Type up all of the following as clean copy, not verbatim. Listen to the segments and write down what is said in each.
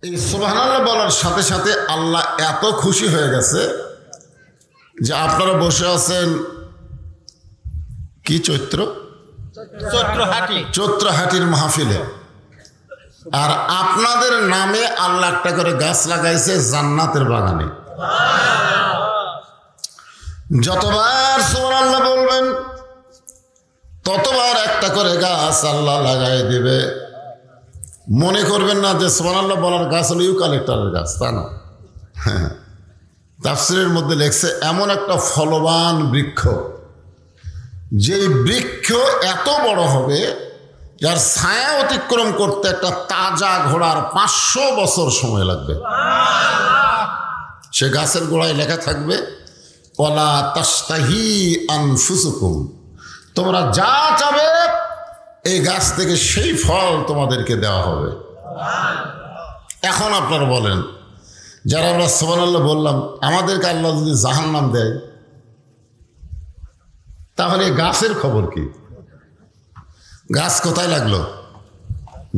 এই সুবহানাল্লাহ বলার সাথে সাথে আল্লাহ এত খুশি হয়ে গেছে যে আপনারা বসে আছেন কি চৈত্রহাটির মাহফিলে, আর আপনাদের নামে আল্লাহ একটা করে গাছ লাগাইছে জান্নাতের বাগানে। যতবার সুবহানাল্লাহ বলবেন ততবার একটা করে গাছ আল্লাহ লাগাই দিবে। মনে করবেন না যে সুবহানাল্লাহ বলার গাছ হলো ইউক্যালিপটাসের গাছ, তা না। তাফসীরের মধ্যে লেখছে এমন একটা ফলবান বৃক্ষ, যেই বৃক্ষ এত বড় হবে যার ছায়া অতিক্রম করতে একটা তাজা ঘোড়ার 500 বছর সময় লাগবে। সে গাছের গোড়ায় লেখা থাকবে ওয়ালা তাশতাহি আনফুসুকুম, তোমরা যা চাবে এই গাছ থেকে সেই ফল তোমাদেরকে দেওয়া হবে। এখন আপনারা বলেন, যারা আমরা সুবহানাল্লাহ বললাম, আমাদেরকে আল্লাহ যদি জাহান্নাম দেয় তাহলে গাছের খবর কি? গাছ কোথায় লাগলো?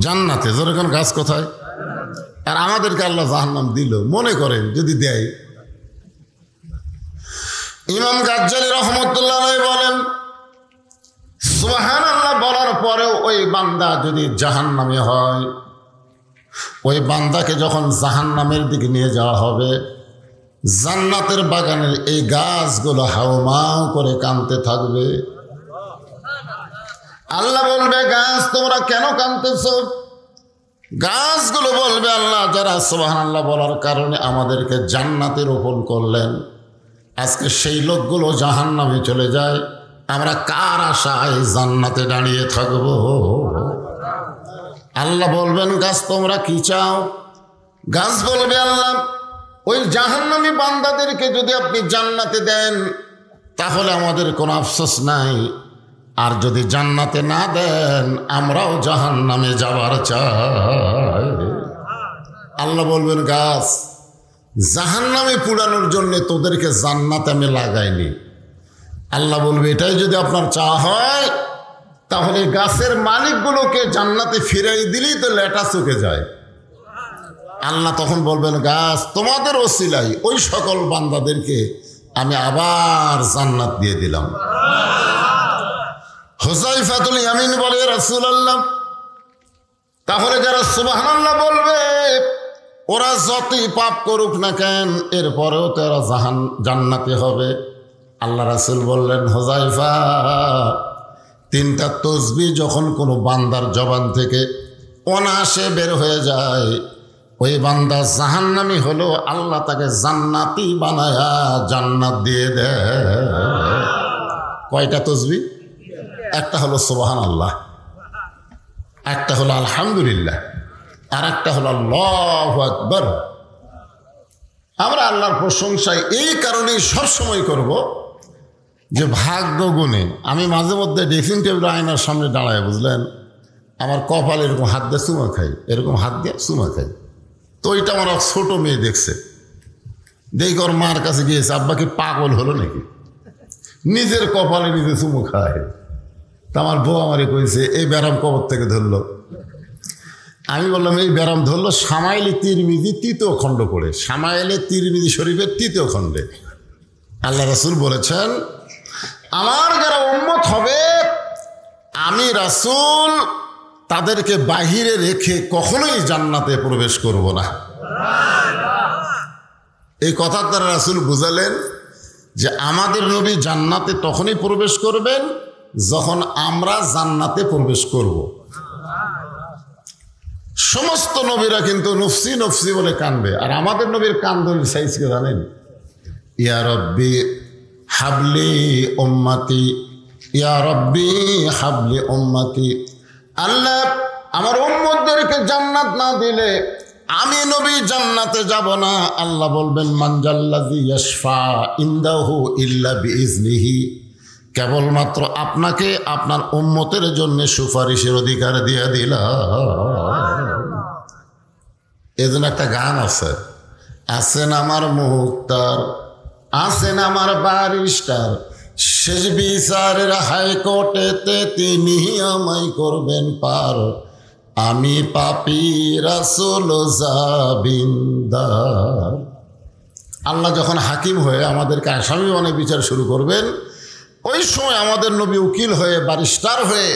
জান্নাতে। যেরকম গাছ কোথায়? আর আমাদেরকে আল্লাহ জাহান্নাম দিল। মনে করেন যদি দেয়, ইমাম গাজ্জালী রাহমাতুল্লাহ আলাইহি বলেন সুবহানাল্লাহ বলার পরেও ওই বান্দা যদি জাহান্নামী হয়, ওই বান্দাকে যখন জাহান্নামের দিকে নিয়ে যাওয়া হবে, জান্নাতের বাগানের এই গাছগুলো হাউমাউ করে কাঁদতে থাকবে। আল্লাহ বলবে, গাছ তোমরা কেন কাঁদতেছ? গাছগুলো বলবে, আল্লাহ যারা সুবহানাল্লাহ বলার কারণে আমাদেরকে জান্নাতে রোপণ করলেন, আজকে সেই লোকগুলো জাহান্নামে চলে যায়, আমরা কার আশায় জান্নাতে দাঁড়িয়ে থাকব? আল্লাহ বলবেন, গাছ তোমরা কি চাও? গাছ বলবে, আল্লাহ ওই জাহান্নামী বান্দাদেরকে যদি আপনি জান্নাতে দেন তাহলে আমাদের কোনো আফসোস নাই, আর যদি জান্নাতে না দেন আমরাও জাহান্নামে যাবার চাই। আল্লাহ বলবেন, গাছ জাহান্নামে পুরানোর জন্য তোদেরকে জান্নাতে আমি লাগাইনি। আল্লাহ বলবে, এটাই যদি আপনার চাওয়া হয় তাহলে গাছের মালিকগুলোকে জান্নাতে ফিরাই দিলেই তো লেটা চুকে যায়। আল্লাহ তখন বলবেন, গাছ তোমাদের ওসিলাই ওই সকল বান্দাদেরকে আমি আবার জান্নাত দিয়ে দিলাম। হুযায়ফাতুল ইয়ামিন বলে, রাসূলুল্লাহ তাহলে যারা সুবহানাল্লাহ বলবে ওরা যতই পাপ করুক না কেন এরপরেও তো এরা জান্নাতে হবে। আল্লাহ রাসূল বললেন, হুযায়ফা 3টা তাসবিহ যখন কোনো বান্দার জবান থেকে অনায়াসে বের হয়ে যায়, ওই বান্দা জাহান্নামী হলো আল্লাহ তাকে জান্নাতি বানায়া জান্নাত দিয়ে দেয়। কয়টা তাসবিহ? একটা হলো সুবহানাল্লাহ, একটা হলো আলহামদুলিল্লাহ, আর একটা হলো আল্লাহু আকবার। আমরা আল্লাহর প্রশংসায় এই কারণেই সবসময় করব যে ভাগ্য গুণে আমি মাঝে মধ্যে ড্রেসিং টেবিল আয়নার সামনে দাঁড়ায়, বুঝলেন, আমার কপাল এরকম হাত দিয়ে চুমা খাই, এরকম হাত দিয়ে চুমা খাই। তো ওইটা আমার ছোট মেয়ে দেখছে, দেখি ওর মার কাছে গিয়েছে, আব্বা কি পাগল হলো নাকি, নিজের কপালে নিজে চুমু খায়। তা আমার বউ আমারে কইছে, এই ব্যারাম কবর থেকে ধরলো? আমি বললাম, এই ব্যারাম ধরলো সামাইলে তিরমিজি 3য় খণ্ড পড়ে, সামাইলে তিরমিজি শরীফের 3য় খণ্ডে। আল্লাহ রাসূল বলেছেন, আমার যারা উম্মত হবে আমি রাসূল তাদেরকে বাহিরে রেখে কখনোই জান্নাতে প্রবেশ করব না। এই কথার দ্বারা রাসূল বুঝালেন যে আমাদের নবী জান্নাতে তখনই প্রবেশ করবেন যখন আমরা জান্নাতে প্রবেশ করব। সমস্ত নবীরা কিন্তু নফসি নফসি বলে কাঁদবে, আর আমাদের নবীর কান্দনের সাইজকে জানেন? ইয়া রব্বি হাবলি উম্মতি, ইয়া রব্বি হাবলি উম্মতি। আল্লাহ আমার উম্মতদেরকে জান্নাত না দিলে আমি নবী জান্নাতে যাব না। আল্লাহ বলবেন, মানজাল্লাযী ইয়াশফা ইনদাহু ইল্লা বিইজনিহি, কেবলমাত্র আপনাকে আপনার উম্মতের জন্য সুপারিশের অধিকার দিয়ে দিলাম। এজন্য একটা গান আছে, আছেন আমার মুক্তার, আছেন আমার বারিস্টার, শেষ বিচারের হাইকোর্টেতে তিনি আমায় করবেন পার, আমি পাপী রাসূল জাবিন্দার। আল্লাহ যখন হাকিম হয়ে আমাদেরকে আসামি বানিয়ে বিচার শুরু করবেন, ওই সময় আমাদের নবী উকিল হয়ে ব্যারিস্টার হয়ে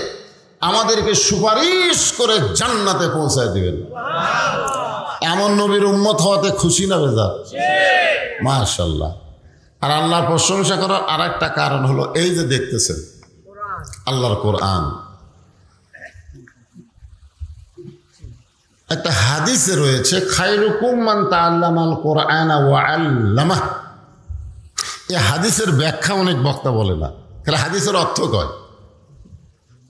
আমাদেরকে সুপারিশ করে জান্নাতে পৌঁছায় দিবেন। এমন নবীর উম্মত হওয়াতে খুশি না বেজার? মাশাআল্লাহ। আর আল্লাহর প্রশংসা করার আর একটা কারণ হলো এই যে দেখতেছেন আল্লাহর কোরআন। একটা হাদিসে রয়েছে খায়রুকুম মান তাআল্লামাল কোরআনা ওয়া আল্লামাহ। এই হাদিসের ব্যাখ্যা অনেক বক্তা বলে না, তাহলে হাদিসের অর্থ কয়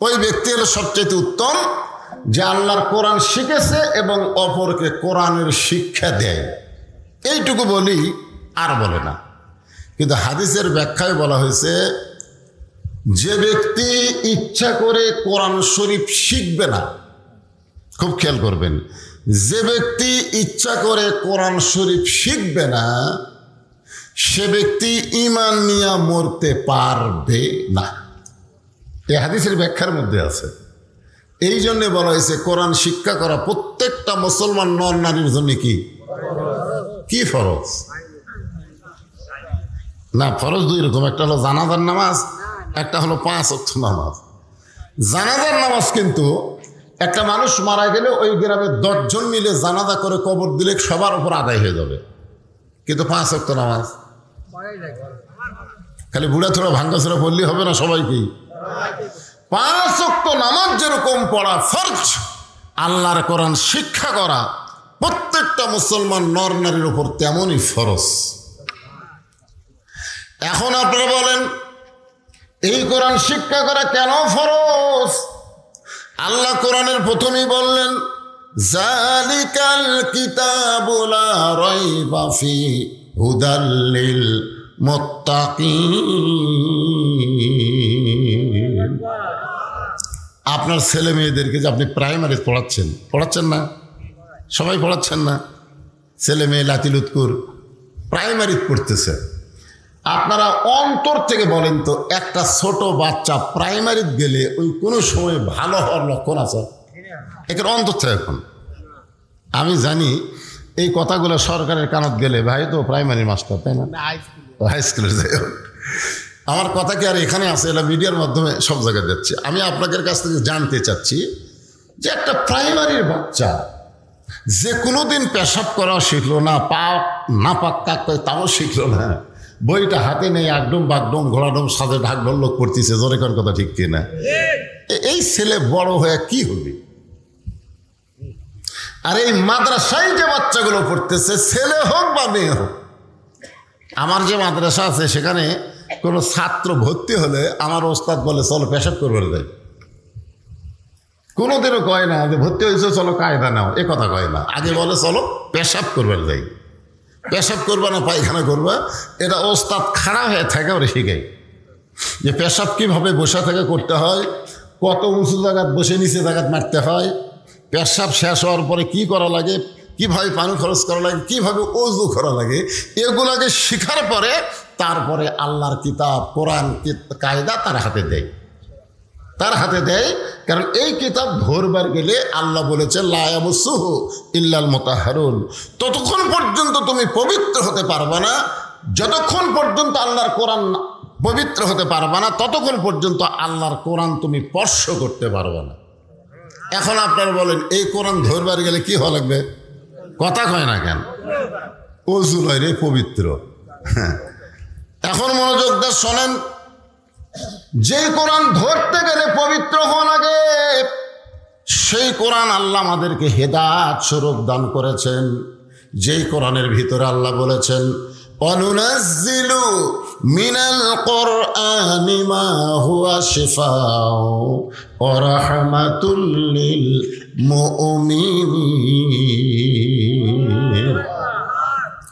ওই ব্যক্তি হলো সবচেয়ে উত্তম যে আল্লাহর কোরআন শিখেছে এবং অপরকে কোরআনের শিক্ষা দেয়। এইটুকু বলি, আর বলে না। কিন্তু হাদিসের ব্যাখ্যায় বলা হয়েছে যে ব্যক্তি ইচ্ছা করে কোরআন শরীফ শিখবে না, খুব খেয়াল করবেন, যে ব্যক্তি ইচ্ছা করে কোরআন শরীফ শিখবে না সে ব্যক্তি ঈমান নিয়ে মরতে পারবে না। এই হাদিসের ব্যাখ্যার মধ্যে আছে। এই জন্য বলা হয়েছে কোরআন শিক্ষা করা প্রত্যেকটা মুসলমান নর নারীর জন্য কি ফরজ না। ফরজ দুই রকম, একটা হলো জানাজার নামাজ, একটা হলো 5 ওয়াক্ত নামাজ। জানাজার নামাজ কিন্তু একটা মানুষ মারা গেলে ওই গ্রামে 10 জন মিলে জানাজা করে কবর দিলে সবার উপর আদায় হয়ে যাবে। কিন্তু 5 ওয়াক্ত নামাজ খালি বুড়া থোড়া ভাঙ্গাছোড়া পড়লে হবে না, সবাইকেই 5 ওয়াক্ত নামাজ যেরকম পড়া ফরজ, আল্লাহর কোরআন শিক্ষা করা প্রত্যেকটা মুসলমান নর নারীর উপর তেমনই ফরজ। এখন আপনারা বলেন এই কোরআন শিক্ষা করা কেন ফরজ? আল্লাহ কোরআনের প্রথমেই বললেন যালিকাল কিতাবু লা রাইবা ফি হুদাল লিল মুত্তাকিন। আপনার ছেলে মেয়েদেরকে যে আপনি প্রাইমারি পড়াচ্ছেন না, সবাই পড়াচ্ছেন না, ছেলে মেয়ে লাতিলুৎকুর প্রাইমারি পড়তেছে। আপনারা অন্তর থেকে বলেন তো একটা ছোট বাচ্চা প্রাইমারি গেলে ওই কোনো সময় ভালো হওয়ার লক্ষণ আছে? এর অন্তর থেকে এখন আমি জানি এই কথাগুলো সরকারের কানত গেলে ভাই তো প্রাইমারি মাস্টার, তাই না, হাই স্কুলের যাই হোক। আমার কথা কি আর এখানে আছে? এটা মিডিয়ার মাধ্যমে সব জায়গায় যাচ্ছে। আমি আপনাদের কাছ থেকে জানতে চাচ্ছি যে একটা প্রাইমারির বাচ্চা যে কোনোদিন পেশাব করা শিখলো না, পা না পাক কাক তাও শিখলো না, বইটা হাতে নেই একদম বাগডম ঘোড়াডম সাজে ঢাক ঢোলক করতেছে, জোরে কোন কথা ঠিক কিনা? এই ছেলে বড় হয়ে কি হবে? আর এই মাদ্রাসায় যে বাচ্চাগুলো পড়তেছে, ছেলে হোক বা মেয়ে হোক, আমার যে মাদ্রাসা আছে সেখানে কোনো ছাত্র ভর্তি হলে আমার ওস্তাদ বলে চলো পেশাব করবার যাই। কোনোদিনও কয় না যে ভর্তি হয়েছে চলো কায়দা নাও, এ কথা কয় না। আগে বলে চলো পেশাব করবার যাই। পেশাব করবা না পায়খানা করবা, এটা ওস্তাদ খাড়া হয়ে থাকে ওরা শিখাই যে পেশাব কীভাবে বসে থেকে করতে হয়, কত উঁচু জায়গায় বসে নিচে জায়গায় মারতে হয়, পেশাব শেষ হওয়ার পরে কি করা লাগে, কিভাবে পানি খরচ করা লাগে, কিভাবে ওযু করা লাগে, এগুলাকে শেখার পরে তারপরে আল্লাহর কিতাব কোরআন কায়দা তার হাতে দেয়। কারণ এই কিতাব ধরবার গেলে আল্লাহ বলেছে লা ইয়ামাসসুহু ইল্লাল মুতাহহারুন। ততক্ষণ পর্যন্ত তুমি পবিত্র হতে পারবে না, যতক্ষণ পর্যন্ত আল্লাহর কোরআন পবিত্র হতে পারবে না, ততক্ষণ পর্যন্ত আল্লাহর কোরআন তুমি স্পর্শ করতে পারবে না। এখন আপনারা বলেন এই কোরআন ধরবার গেলে কি হওয়া লাগবে? কথা কয় না কেন? ওযু লয় রে পবিত্র। এখন মনোযোগ দিয়ে শোনেন, যে কোরআন ধরতে গেলে পবিত্র হওয়া লাগে, সেই কোরআন আল্লাহ আমাদেরকে হেদায়েত স্বরূপ দান করেছেন। যেই কোরআনের ভিতরে আল্লাহ বলেছেন অনুনাজ্জিলু মিনাল কুরআনি মা হুয়া শিফাউ ওয়া রাহমাতুল লিল মুমিনিন।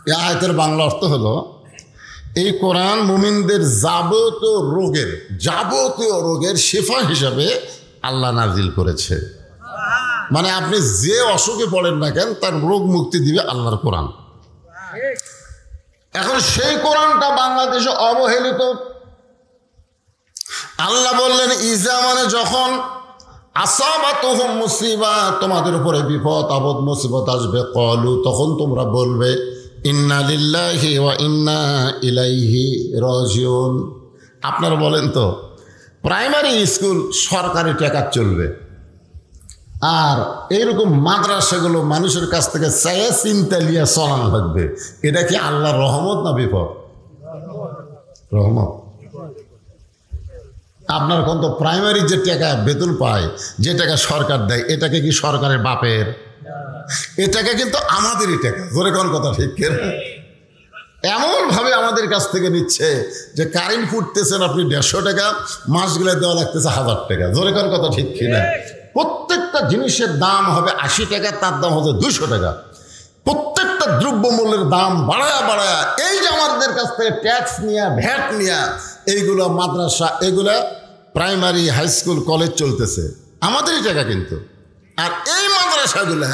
এই আয়াতের বাংলা অর্থ হলো এই কোরআন মুমিনদের যাবতীয় রোগের শিফা হিসাবে আল্লাহ নাজিল করেছে। মানে আপনি যে অসুখে পড়েন না কেন তার রোগ মুক্তি দিবে আল্লাহর কোরআন। এখন সেই কোরআনটা বাংলাদেশে অবহেলিত। আল্লাহ বললেন ইজা মানে যখন, আসাবাতুহুম মুসিবা, তোমাদের উপরে বিপদ আপদ মুসিবত আসবে, ক্বালু, তখন তোমরা বলবে ইন্না লিল্লাহি ওয়া ইন্না ইলাইহি রাজিউন। আপনারা বলেন তো, প্রাইমারি স্কুল সরকারি টাকা চলবে, আর এইরকম মাদ্রাসাগুলো মানুষের কাছ থেকে চাইয়া চিন্তা লিয়া চলানো লাগবে, এটা কি আল্লাহর রহমত না বিপদ? রহমত। আপনার কোন তো প্রাইমারি যে টাকা বেতন পায়, যে টাকা সরকার দেয়, এটাকে কি সরকারের বাপের? এটাকে কিন্তু আমাদেরই টাকা। জোরে কোন কথা ঠিক কিনা? এমন ভাবে আমাদের কাছ থেকে নিচ্ছে যে কারেন্ট ফুটতেছেন আপনি 150 টাকা, মাস গেলে দেওয়া লাগতেছে 1000 টাকা। জোরে কোন কথা ঠিক কিনা? প্রত্যেকটা জিনিসের দাম হবে 80 টাকা, তার দাম হবে 200 টাকা। প্রত্যেকটা দ্রব্যমূল্যের দাম বাড়ায়া বাড়ায়া, এই যে আমাদের কাছ থেকে ট্যাক্স নিয়ে, ভ্যাট নিয়ে, এইগুলো মাদ্রাসা, এগুলা প্রাইমারি, হাই স্কুল, কলেজ চলতেছে আমাদেরই টাকা কিন্তু। আর এই মাদ্রাসাগুলো,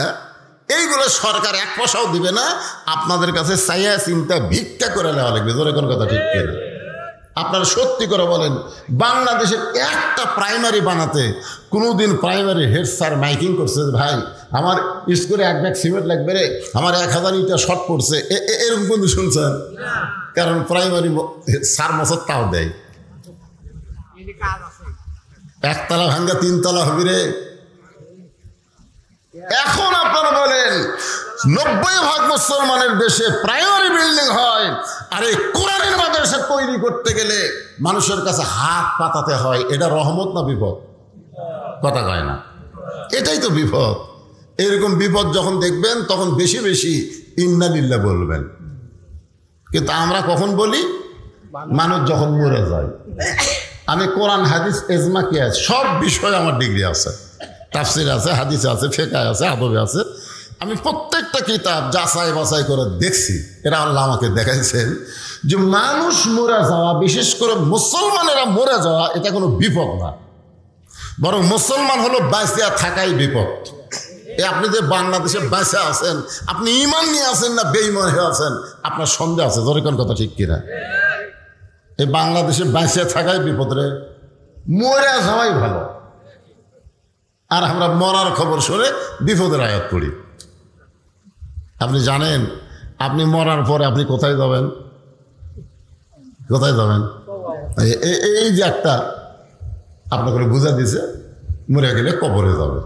এইগুলো সরকার 1 পয়সাও দিবে না, আপনাদের কাছে চাইয়া চিন্তা ভিক্ষা করে নেওয়া লাগবে। জোরে কোন কথা ঠিক কিনা? আপনারা সত্যি করে বলেন, বাংলাদেশের একটা প্রাইমারি বানাতে কোনোদিন প্রাইমারি হেড স্যার মাইকিং করছে, ভাই আমার স্কুলে 1 ব্যাগ সিমেন্ট লাগবে রে, আমার 1000 ইটা শর্ট পড়ছে, এরকম কিন্তু শুনছেন? কারণ প্রাইমারি স্যার মশার তাও দেয়, 1 তলা ভাঙ্গা 3 তলা হবি রে। এখন আপনারা বলেন 90% মুসলমানের দেশে প্রাইমারি বিল্ডিং হয়, আর এই কোরআনের মাদ্রাসা তৈরি করতে গেলে মানুষের কাছে হাত পাতাতে হয়, এটা রহমত না বিপদ? কথা কয় না, এটাই তো বিপদ। এরকম বিপদ যখন দেখবেন তখন বেশি বেশি ইন্না লিল্লাহ বলবেন। কিন্তু আমরা কখন বলি? মানুষ যখন মরে যায়। আমি কোরআন, হাদিস, এজমা, কিয়াস সব বিষয়ে আমার ডিগ্রি আছে, তাফসির আছে, হাদিস আছে, ফিকহ আছে, আদবে আছে। আমি প্রত্যেকটা কিতাব যাচাই বাছাই করে দেখছি। এটা আল্লাহ আমাকে দেখাইছেন যে মানুষ মরে যাওয়া, বিশেষ করে মুসলমানেরা মরে যাওয়া, এটা কোনো বিপদ না, বরং মুসলমান হলো বাঁচিয়া থাকাই বিপদ। আপনি যে বাংলাদেশে বাঁচে আছেন, আপনি ইমান নিয়ে আছেন না বেঈমান হয়ে আছেন, আপনার সন্দেহ আছে। জোরে কোন কথা ঠিক কিনা? এই বাংলাদেশে বাঁচিয়া থাকাই বিপদ রে, মরে যাওয়াই ভালো। আর আমরা মরার খবর শুনে বিপদের আয়াত পড়ি। আপনি জানেন আপনি মরার পরে আপনি কোথায় যাবেন? কোথায় যাবেন? এই যে একটা আপনাকে বুঝা দিছে, মরে গেলে কবরে যাবে।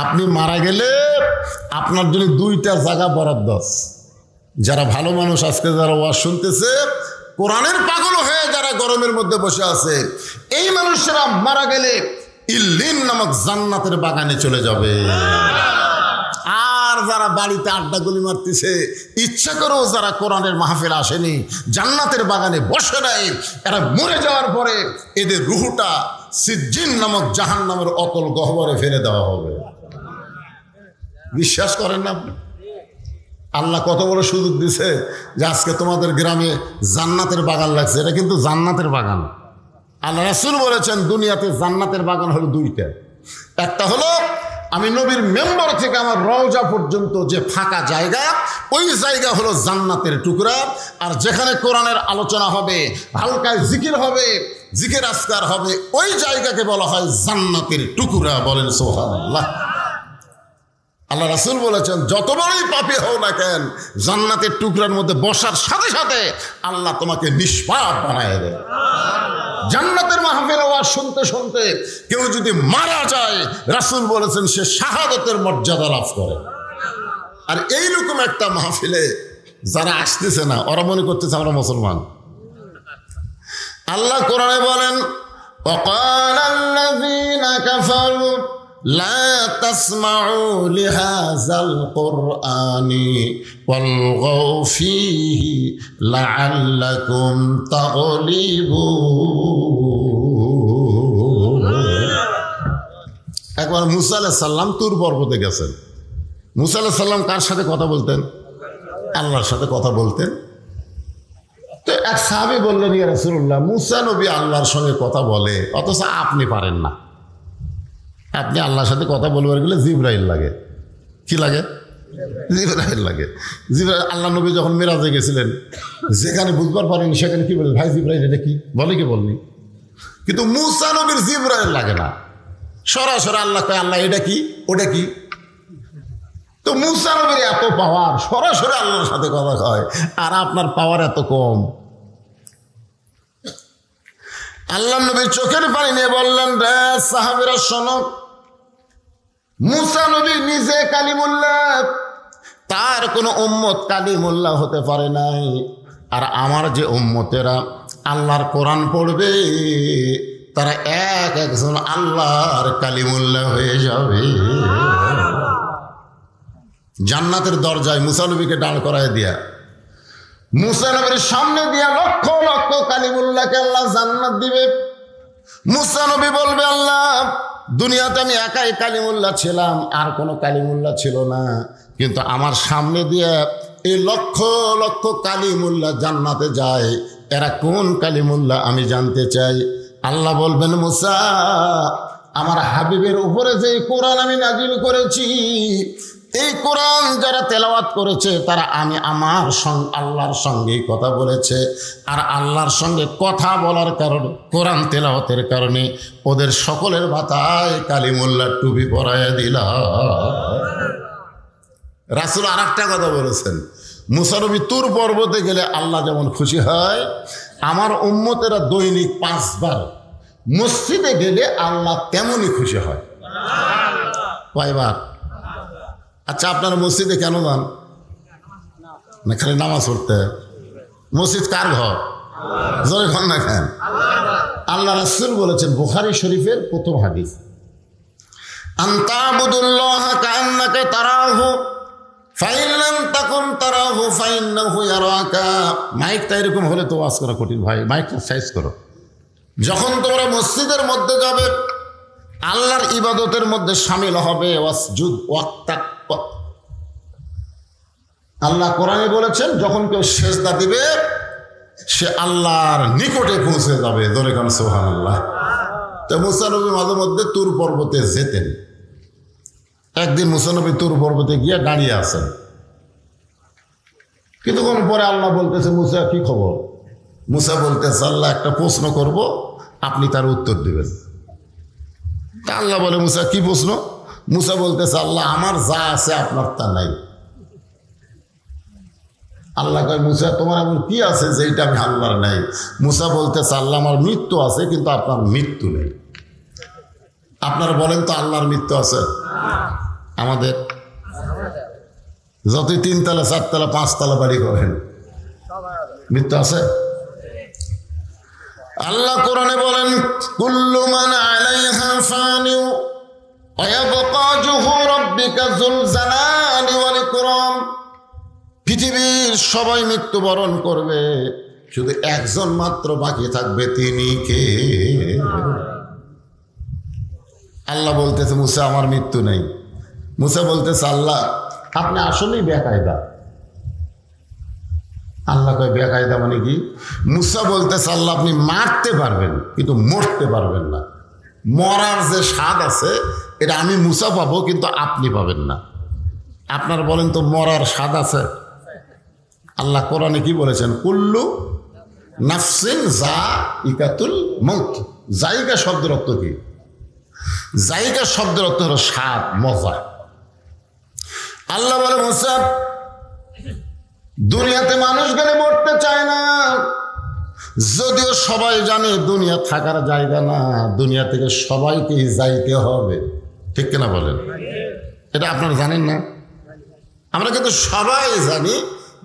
আপনি মারা গেলে আপনার জন্য 2টা জায়গা বরাদ্দ আছে। যারা ভালো মানুষ আজকে যারা ওয়াজ শুনতেছে, কোরআনের পাগল হয়ে যারা গরমের মধ্যে বসে আছে, এই মানুষেরা মারা গেলে ইল্লিন নামক জান্নাতের বাগানে চলে যাবে। আর যারা বাড়িতে আড্ডা গুলি মারতেছে, ইচ্ছা করেও যারা কোরআনের মাহফিল আসেনি, জান্নাতের বাগানে বসে নাই, এরা মরে যাওয়ার পরে এদের রুহুটা সিজ্জিন নামক জাহান্নামের অতল গহ্বরে ফেলে দেওয়া হবে। বিশ্বাস করেন না? আল্লাহ কত বড় সুযোগ দিছে যে আজকে তোমাদের গ্রামে জান্নাতের বাগান লাগছে। এটা কিন্তু জান্নাতের বাগান। আল্লাহ রাসূল বলেছেন দুনিয়াতে জান্নাতের বাগান হলো 2টা। একটা হলো আমি নবীর মেম্বার থেকে আমার রওজা পর্যন্ত যে ফাঁকা জায়গা, ওই জায়গা হলো জান্নাতের টুকরা। আর যেখানে কোরআনের আলোচনা হবে, হালকা জিকির হবে, জিকির আজকার হবে, ওই জায়গাকে বলা হয় জান্নাতের টুকরা। বলেন সুবহানাল্লাহ। আল্লাহ রাসূল বলেছেন যত বড়ই পাপী হও না কেন, জান্নাতের টুকরার মধ্যে বসার সাথে সাথে আল্লাহ তোমাকে নিষ্পাপ বানায় দেয়। জান্নাতের মাহফিল ওয়াজ শুনতে শুনতে কেউ যদি মারা যায়, রাসূল বলেছেন সে শাহাদাতের মর্যাদা লাভ করে। আর এইরকম একটা মাহফিলে যারা আসতেছে না, ওরা মনে করতেছে আমরা মুসলমান। আল্লাহ কোরআনে বলেন ওয়াকালাল্লাযীনা কাফারু লা তাসমাউ লিহাযাল কুরআনি ওয়ালগাউ ফীহি লাআল্লাকুম তাগলিবুন। একবার মুসা আলাইহিস সালাম তুর পর্বতে গেছেন। মুসা আলাইহিস সালাম কার সাথে কথা বলতেন? আল্লাহর সাথে কথা বলতেন। তো এক সাহাবী বললেন, ইয়া রাসূলুল্লাহ, মুসা নবী আল্লাহর সঙ্গে কথা বলে, অথচ আপনি পারেন না। আপনি আল্লাহর সাথে কথা বলবার গেলে জিবরাইল লাগে। কি লাগে? জিবরাইল লাগে। জিবরাইল, আল্লাহ নবী যখন মেরাজে গেছিলেন, যেখানে বুঝবার পারেনি সেখানে কি বলেন, ভাই জিবরাইল এটা কি বলে, কি বলনি। কিন্তু মুসা নবীর জিবরাইল লাগে না। সরাসরি আল্লাহ কয়, আল্লাহ এটা কি ওটা কি? তো মুসা নবীর এত পাওয়ার, সরাসরি আল্লাহর সাথে কথা কয়, আর আপনার পাওয়ার এত কম। আল্লাহ নবীর চোখের পানি নিয়ে বললেন, রে সাহাবীরা শোনো, মুসা নবী নিজে কালিমুল্লাহ, তার কোনো উম্মত কালিমুল্লাহ হতে পারে নাই। আর আমার যে উম্মতেরা আল্লাহর কোরআন পড়বে তারা এক একজন আল্লাহর কালিমুল্লাহ হয়ে যাবে। জান্নাতের দরজায় মুসা নবীকে দাঁড় করায় দিয়া, মুসা নবীর সামনে দিয়া লক্ষ লক্ষ কালিমুল্লাহকে আল্লাহ জান্নাত দিবে। মুসা নবী বলবে, আল্লাহ দুনিয়াতে আমি একাই কালিমুল্লাহ ছিলাম, আর কোনো কালিমুল্লাহ ছিল না, কিন্তু আমার সামনে দিয়ে এই লক্ষ লক্ষ কালিমুল্লাহ জান্নাতে যায়, এরা কোন কালিমুল্লাহ আমি জানতে চাই। আল্লাহ বলবেন, মুসা আমার হাবিবের উপরে যে কোরআন আমি নাজিল করেছি, এই কোরআন যারা তেলাওয়াত করেছে তারা আমার আল্লাহর সঙ্গেই কথা বলেছে, আর আল্লাহর সঙ্গে কথা বলার কারণে, কোরআন তেলাওয়াতের কারণে ওদের সকলের মাথায় কালিমুল্লাহ টুপি পরাইয়া দিলাম। রাসূল আর একটা কথা বলেছেন, মুসা নবী তুর পর্বতে গেলে আল্লাহ যেমন খুশি হয়, আমার উম্মতেরা দৈনিক 5 বার মসজিদে গেলে আল্লাহ তেমনই খুশি হয়। কয়বার? আচ্ছা, আপনারা মসজিদে কেন যান? না খালি নামাজ পড়তে? মসজিদ কার ঘর? জোরে ঘর না খান। আল্লাহ রাসূল বলেছেন, বুখারী শরীফের প্রথম হাদিস, আনতাবুদুল্লাহ কাআন্নাকা তারাহু ফাইন লাম তাকুন তারাহু ফাইন্নাহু ইয়ারাকা। মাইকটা এরকম হলে তো ওয়াজ করা কঠিন ভাই, মাইকটা সাইজ করো। যখন তোমরা মসজিদের মধ্যে যাবে, আল্লাহর ইবাদতের মধ্যে শামিল হবে, ওয়াসজুদ ওয়াক্তাক। আল্লাহ কোরআনে বলেছেন, যখন কেউ সেজদা দিবে সে আল্লাহর নিকটে পৌঁছে যাবে। ধরে কারণ সুবহানাল্লাহ। তো মুসা নবী মাঝে মধ্যে তুর পর্বতে যেতেন। একদিন মুসা নবী তুর পর্বতে গিয়ে দাঁড়িয়ে আছেন। কিছুক্ষণ পরে আল্লাহ বলতেছে, মুসা কি খবর? মুসা বলতেছে, আল্লাহ একটা প্রশ্ন করব, আপনি তার উত্তর দেবেন। তা আল্লাহ বলে, মুসা কি প্রশ্ন? মুসা বলতেছে, আল্লাহ আমার যা আছে আপনার তা নাই। আল্লাহ কয়, মুসা তোমার এমন কি আছে যেটা আমি আল্লাহর নাই? মুসা বলতেছে, আল্লাহ আমার মৃত্যু আছে কিন্তু আপনার মৃত্যু নেই। আপনারা বলেন তো আল্লাহর মৃত্যু আছে? আমাদের যতই 3 তলা 4 তলা 5 তলা বাড়ি করেন, মৃত্যু আছে? আল্লাহ কোরআনে বলেন, কুল্লু মান আলাইহা ফানিউ ওয়া ইয়াবকা ওয়াজহু রাব্বিকা যুল জালালি ওয়াল ইকরাম। পৃথিবীর সবাই মৃত্যুবরণ করবে, শুধু একজন মাত্র বাকি থাকবে, তিনি কে? আল্লাহ বলতেছে, মুসা আমার মৃত্যু নেই। মুসা বলতেছে, আল্লাহ আপনি আসলেই বেকায়দা। আল্লাহ কয়, বেকায়দা মানে কি? মুসা বলতেছে, আল্লাহ আপনি মারতে পারবেন কিন্তু মরতে পারবেন না। মরার যে স্বাদ আছে এটা আমি মুসা পাবো, কিন্তু আপনি পাবেন না। আপনার বলেন তো মরার স্বাদ আছে? আল্লাহ কোরআনে কি বলেছেন? কুল্লু নাফসিন যায়িকাতুল মউত। জায়গা শব্দের অর্থ কি? জায়গা শব্দের অর্থ হলো স্বাদ, মজা। আল্লাহ বলে, মুসা দুনিয়াতে মানুষ গেলে মরতে চায় না, যদিও সবাই জানে দুনিয়া থাকার জায়গা না, দুনিয়া থেকে সবাইকেই যাইতে হবে। ঠিক কিনা বলেন? এটা আপনারা জানেন না? আমরা কিন্তু সবাই জানি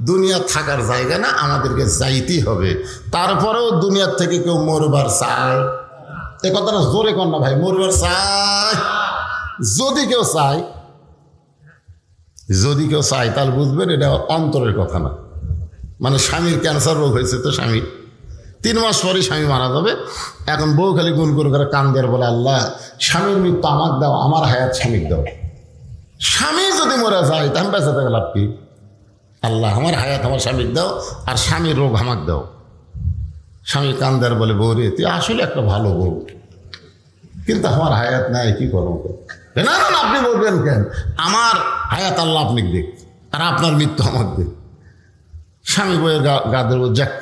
দুনিয়া থাকার জায়গা না, আমাদেরকে যাইতেই হবে। তারপরেও দুনিয়ার থেকে কেউ মরবার চায়? এ কথাটা জোরে কর না ভাই, মরবার চায়? যদি কেউ চায়, তাহলে বুঝবেন এটা অন্তরের কথা না। মানে স্বামীর ক্যান্সার রোগ হয়েছে, তো স্বামী 3 মাস পরে স্বামী মারা যাবে। এখন বউ খালি গুন করে কান দেওয়ার বলে, আল্লাহ স্বামীর মৃত্যু আমাক দাও, আমার হায়াত স্বামীর দাও। স্বামী যদি মরে যায় তাহলে বেঁচে থাকে লাভ কি? আল্লাহ আমার হায়াত আমার স্বামীর দাও, আর স্বামীর রোগ আমাক দাও। স্বামী কান দেওয়ার বলে, বউ রে তুই আসলে একটা ভালো বউ, কিন্তু আমার হায়াত নাই, কি করবো? না না না, আপনি বলবেন কেন? আমার হায়াত আল্লাহ আপনি দেখ, আর আপনার মৃত্যু আমার দেখ। স্বামী বউয়ের গা দেবো, যাক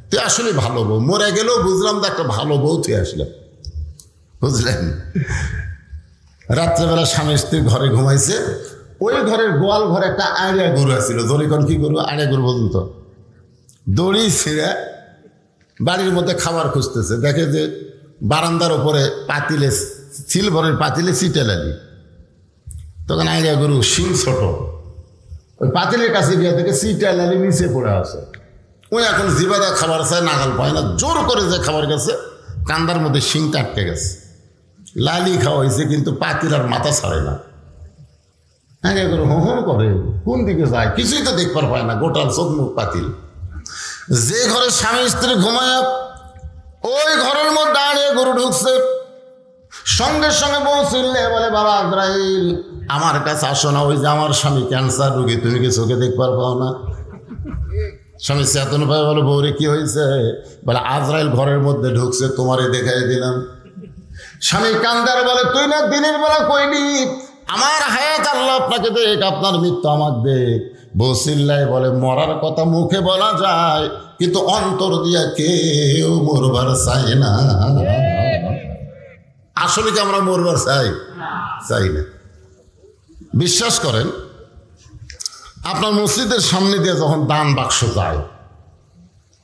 তুই আসলে ভালো বউ, মরে গেলেও বুঝলাম তো একটা ভালো বউ তুই আসলাম, বুঝলেন? রাত্রেবেলা স্বামী স্ত্রী ঘরে ঘুমাইছে, ওই ঘরের গোয়াল ঘরে একটা আড়িয়া গরু আছিল। দড়িকন কি গরু? আড়িয়া গরু বলুন তো। দড়ি ছিঁড়ে বাড়ির মধ্যে খাবার খুঁজতেছে, দেখে যে বারান্দার উপরে পাতিলে, সিলভারের পাতিলে চিটেলালি। তখন আড়িয়া গরু শিং ছোট, ওই পাতিলের কাছে গিয়ে দেখে চিটেলালি নিচে পড়ে আছে। ওই এখন জিবাদা খাবার চায়, নাগাল পায় না, জোর করে যে খাবার গেছে, কান্দার মধ্যে শিংটা আটকে গেছে। লালি খাওয়া হয়েছে কিন্তু পাতিল আর মাথা ছাড়ে না। হ্যাঁ করে হোম করে, কোন দিকে যায় কিছুই তো দেখবার পায় না, গোটাল চোখ মুখ পাতিল। যে ঘরে স্বামী স্ত্রী ঘুমায় ওই ঘরের মধ্যে দাঁড়িয়ে গরু ঢুকছে। সঙ্গে সঙ্গে বউ চিনলে বলে, বাবা আজরাইল আমার কাছে আসো না, ওই যে আমার স্বামী ক্যান্সার রোগী, তুমি কি চোখে দেখবার পাও না? স্বামী চেতন পায়, বলে বউরে কি হয়েছে? বলে আজরাইল ঘরের মধ্যে ঢুকছে, তোমারে দেখাই দিলাম। স্বামী কান্দার বলে, তুই না দিনের বেলা কইনি আমার হায়াত আল্লাহ আপনাকে দেখ, আপনার মৃত্যু আমাকে দেখ। বউ চিল্লায় বলে, মরার কথা মুখে বলা যায় কিন্তু অন্তর দিয়া কেউ মরবার চায় না। আসলে কি আমরা মরবার চাই না? বিশ্বাস করেন, আপনার মসজিদের সামনে দিয়ে যখন দান বাক্স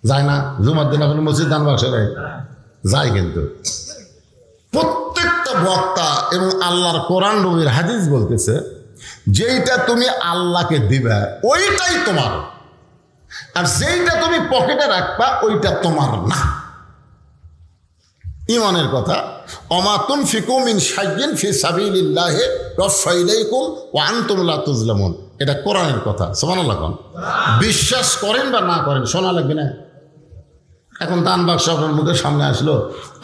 যায় না, জুমার দিন আপনার মসজিদ দান বাক্স যায়, কিন্তু প্রত্যেকটা বক্তা এবং আল্লাহর কোরআন নবীর হাদিস বলতেছে, যেইটা তুমি আল্লাহকে দিবা ওইটাই তোমার, আর যেইটা তুমি পকেটে রাখবা ওইটা তোমার না। ইমানের কথা, ওমা তুনফিকু মিন শাইইন ফি সাবিলিল্লাহি ইউওয়াফা ইলাইকুম ওয়া আনতুম লা তুজলামুন। এটা কোরআনের কথা। সুবহানাল্লাহ। বিশ্বাস করেন বা না করেন, শোনা লাগবে না। এখন দান বাক্স আপনার মুখের সামনে আসলো,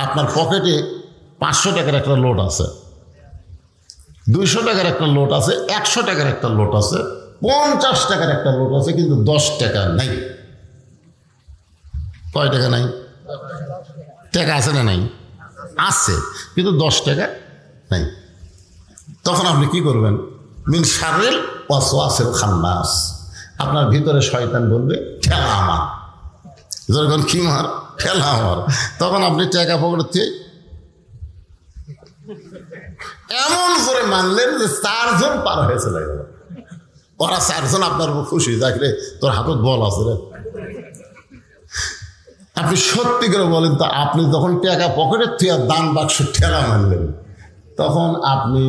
আপনার পকেটে 500 টাকার একটা লোট আছে, 200 টাকার একটা লোট আছে, 100 টাকার একটা লোট আছে, 50 টাকার একটা লোট আছে, কিন্তু 10 টাকা নাই। কয় টাকা নাই? টাকা আছে না নাই? আছে, কিন্তু 10 টাকা নাই। তখন আপনি কি করবেন? মিন শাররিল ওয়াসওয়াসিল খান্নাস, আপনার ভিতরে শয়তান বলবে ঠেলা আমার, যখন কি মার ঠেলা আমার। তখন আপনি টাকা পকেটে এমন করে মানলেন যে 4 জন পার হয়ে চলে গেল। ওরা 4 জন আপনার উপর খুশি, দেখলে তোর হাতত বল আছে রে। আপনি সত্যি করে বলেন তো, আপনি যখন টাকা পকেটের থেকে দান বাক্স ঠেলা মানলেন, তখন আপনি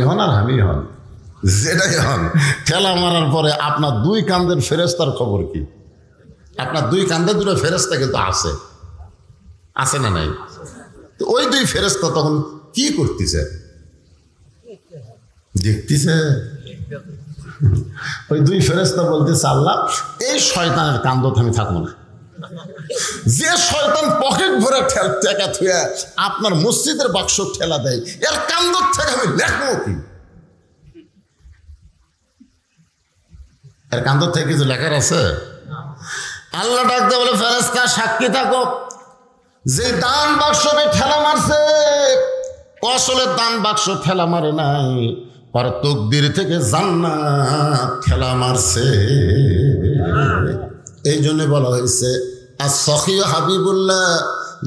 হন আর আমি হন, যেটাই হন, ঠেলা মারার পরে আপনার 2 কাঁধের ফেরেস্তার খবর কি? আপনার 2 কাঁধে 2 ফেরেস্তা কিন্তু আছে না নাই? তো ওই 2 ফেরেস্তা তখন কি করতেছে? দেখতেছে। ওই 2 ফেরেস্তা বলতেছে, আল্লাহ এই শয়তানের কান্দত আমি থাকবো না। যে শয়তান পকেট ভরে টাকা থুয়ে আপনার মসজিদের বাক্স ঠেলা দেয়, এর কান্দত থেকে আমি লেখবো কি? এর কান্দত থেকে কিছু লেখার আছে? আল্লাহ ডাকতে বলে, ফেরেস্তা সাক্ষী থাকো, যে দান বাক্সকে ঠেলা মারছে আসলে দান বাক্স ঠেলা মারে নাই, আর তকদির থেকে জান্নাত ঠেলা মারছে। এই জন্য বলা হয়েছে as-sakhi হাবিবুল্লাহ,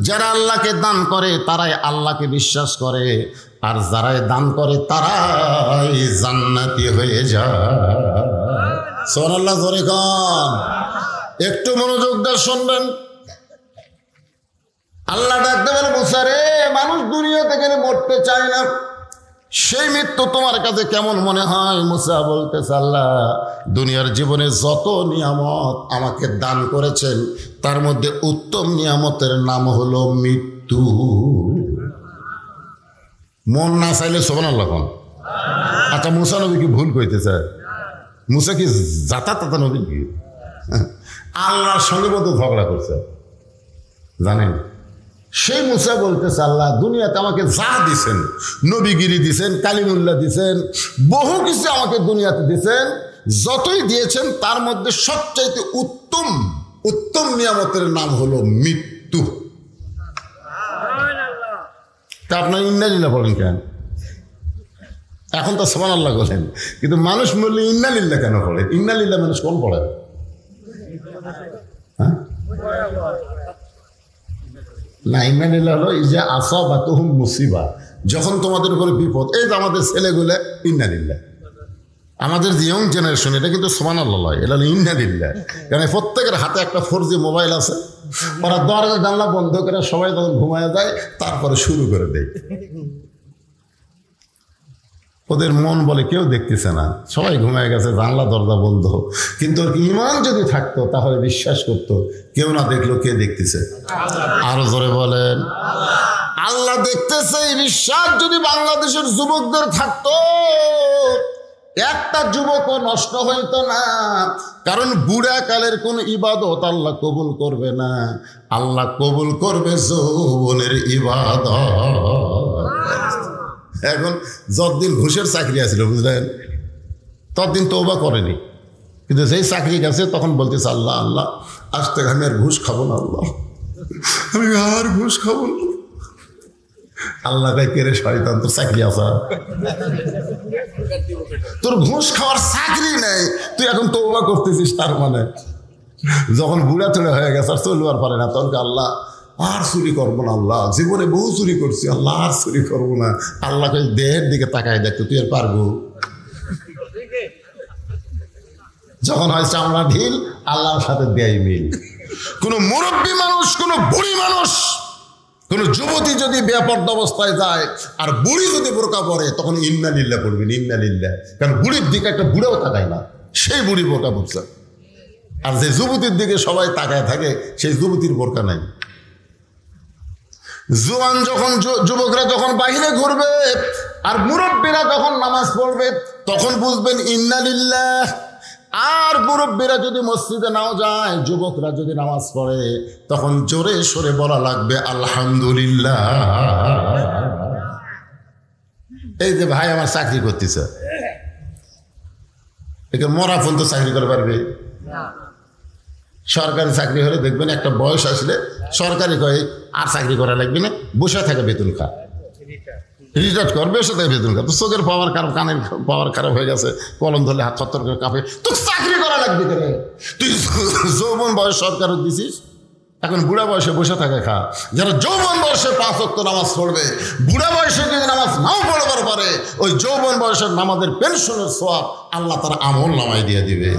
যারা আল্লাহকে দান করে তারাই আল্লাহকে বিশ্বাস করে, আর যারাই দান করে তারাই জান্নাতি হয়ে যায়। সুবহানাল্লাহ। জোরে গান, একটু মনোযোগ দিয়ে শুনবেন। আল্লাহ ডাকতে বলে, মুসা রে, মানুষ দুনিয়াতে গেলে মরতে চায় না, সেই মৃত্যু তোমার কাছে কেমন মনে হয়? মুসা বলতেছে, আল্লাহ দুনিয়ার জীবনে যত নিয়ামত আমাকে দান করেছেন তার মধ্যে উত্তম নিয়ামতের নাম হলো মৃত্যু। মন না চাইলে সুবহানাল্লাহ। আচ্ছা, মুসা নবী কি ভুল কইতেছে? মুসা কি জাতা নবী কি? আল্লাহর সঙ্গে মতো ঝগড়া করছে জানেন? সেই মুসা বলতেছে, আল্লাহ দুনিয়াতে আমাকে যা দিছেন, নবীগিরি দিছেন, কালিমুল্লাহ দিছেন, বহু কিছু আমাকে দুনিয়াতে দিছেন, যতই দিয়েছেন তার মধ্যে সবচাইতে উত্তম নিয়ামতের নাম হলো মৃত্যু। তা আপনার ইন্নালিল্লাহ বলেন কেন? এখন তো সুবহানাল্লাহ বলেন, কিন্তু মানুষ বললে ইন্নালিল্লাহ কেন পড়ে? ইন্নালিল্লাহ মানুষ কোন পড়ে? হ্যাঁ, না, ইন্নালিল্লাহ হলো ইজা আসাবাতুহুম মুসিবা, যখন তোমাদের উপরে বিপদ। এই যে আমাদের ছেলেগুলো ইন্নালিল্লাহ, আমাদের যে ইয়ং জেনারেশন, এটা কিন্তু সুবহানাল্লাহ, এটা হলো ইন্নালিল্লাহ। কারণ প্রত্যেকের হাতে একটা 4G মোবাইল আছে, ওরা দরজা জানলা বন্ধ করে সবাই তখন ঘুমায় যায়, তারপরে শুরু করে দেয়। ওদের মন বলে কেউ দেখতেছে না, সবাই ঘুমায় গেছে, জানলা দরজা বন্ধ। কিন্তু ওর ঈমান যদি থাকতো তাহলে বিশ্বাস করতো কেউ না দেখলো কে দেখতেছে। আরো জোরে বলেন আল্লাহ দেখতেছে। এই বিশ্বাস যদি বাংলাদেশের যুবকদের থাকতো, একটা যুবকও নষ্ট হইতো না। কারণ বুড়া কালের কোন ইবাদত আল্লাহ কবুল করবে না, আল্লাহ কবুল করবে যৌবনের ইবাদত। এখন যতদিন ঘুষের চাকরি আছিল বুঝলেন, ততদিন তওবা করেনি, কিন্তু যেই চাকরি গেছে তখন বলতেছে আল্লাহ আল্লাহ আজ থেকে আমি আর ঘুষ খাবো না, আল্লাহ আমি আর ঘুষ খাবো না। আল্লাহ ভাই কেড়ে শয়তান, তোর চাকরি আসা, তোর ঘুষ খাওয়ার চাকরি নেই, তুই এখন তওবা করতেছিস। তার মানে যখন বুড়া চড়ে হয়ে গেছে আর চলবার পারে না, তখন আল্লাহ আর চুরি করবো না, আল্লাহ জীবনে বহু চুরি করছি, আল্লাহ আর চুরি করবো না। আল্লাহকে দেহের দিকে তাকায় দেখতো, তুই আর পারবো? যখন হয় চামড়া ঢিল, আল্লাহর সাথে দেয় মিল। কোন মুরব্বী মানুষ, কোন বুড়ি মানুষ, কোন যুবতী যদি বেপর্দা অবস্থায় যায় আর বুড়ি যদি বোরকা পরে, তখন ইন্নালিল্লাহ পড়বেন, ইন্নালিল্লাহ। কারণ বুড়ির দিকে একটা বুড়াও তাকায় না, সেই বুড়ি বোরকা পড়ছে। আর যে যুবতীর দিকে সবাই তাকায় থাকে, সেই যুবতীর বোরকা নাই। জোয়ান যখন যুবকরা যখন বাহিরে ঘুরবে আর মুরব্বীরা যখন নামাজ পড়বে, তখন বুঝবেন ইন্নালিল্লাহ। আর মুরব্বীরা যদি মসজিদে নাও যায়, যুবকরা যদি নামাজ পড়ে, তখন জোরে সরে বলা লাগবে আলহামদুলিল্লাহ। এই যে ভাই আমার চাকরি করতেছে, একে মরা ফোন তো চাকরি করে পারবে? সরকারি চাকরি হলে দেখবেন একটা বয়স আসলে সরকারি কয় আর চাকরি করা লাগবে না, বসে থাকে বেতন খা, রিটায়ার কর, বসে থাকে বেতন খা। তো চোখের পাওয়ার খারাপ, কানের পাওয়ার খারাপ হয়ে গেছে, কলম ধরলে হাত ছত্তর করে কাঁপে, তো চাকরি করা লাগবে কেন? তুই যৌবন বয়স সরকার দিছিস, এখন বুড়া বয়সে বসে থাকে খা। যারা যৌবন বয়সে 5 ওয়াক্ত নামাজ পড়বে, বুড়া বয়সে যদি নামাজ নাও পড়বার পারে, ওই যৌবন বয়সের নামাজের পেনশনের সওয়াব আল্লাহ তার আমল নামায় দিয়ে দিবে।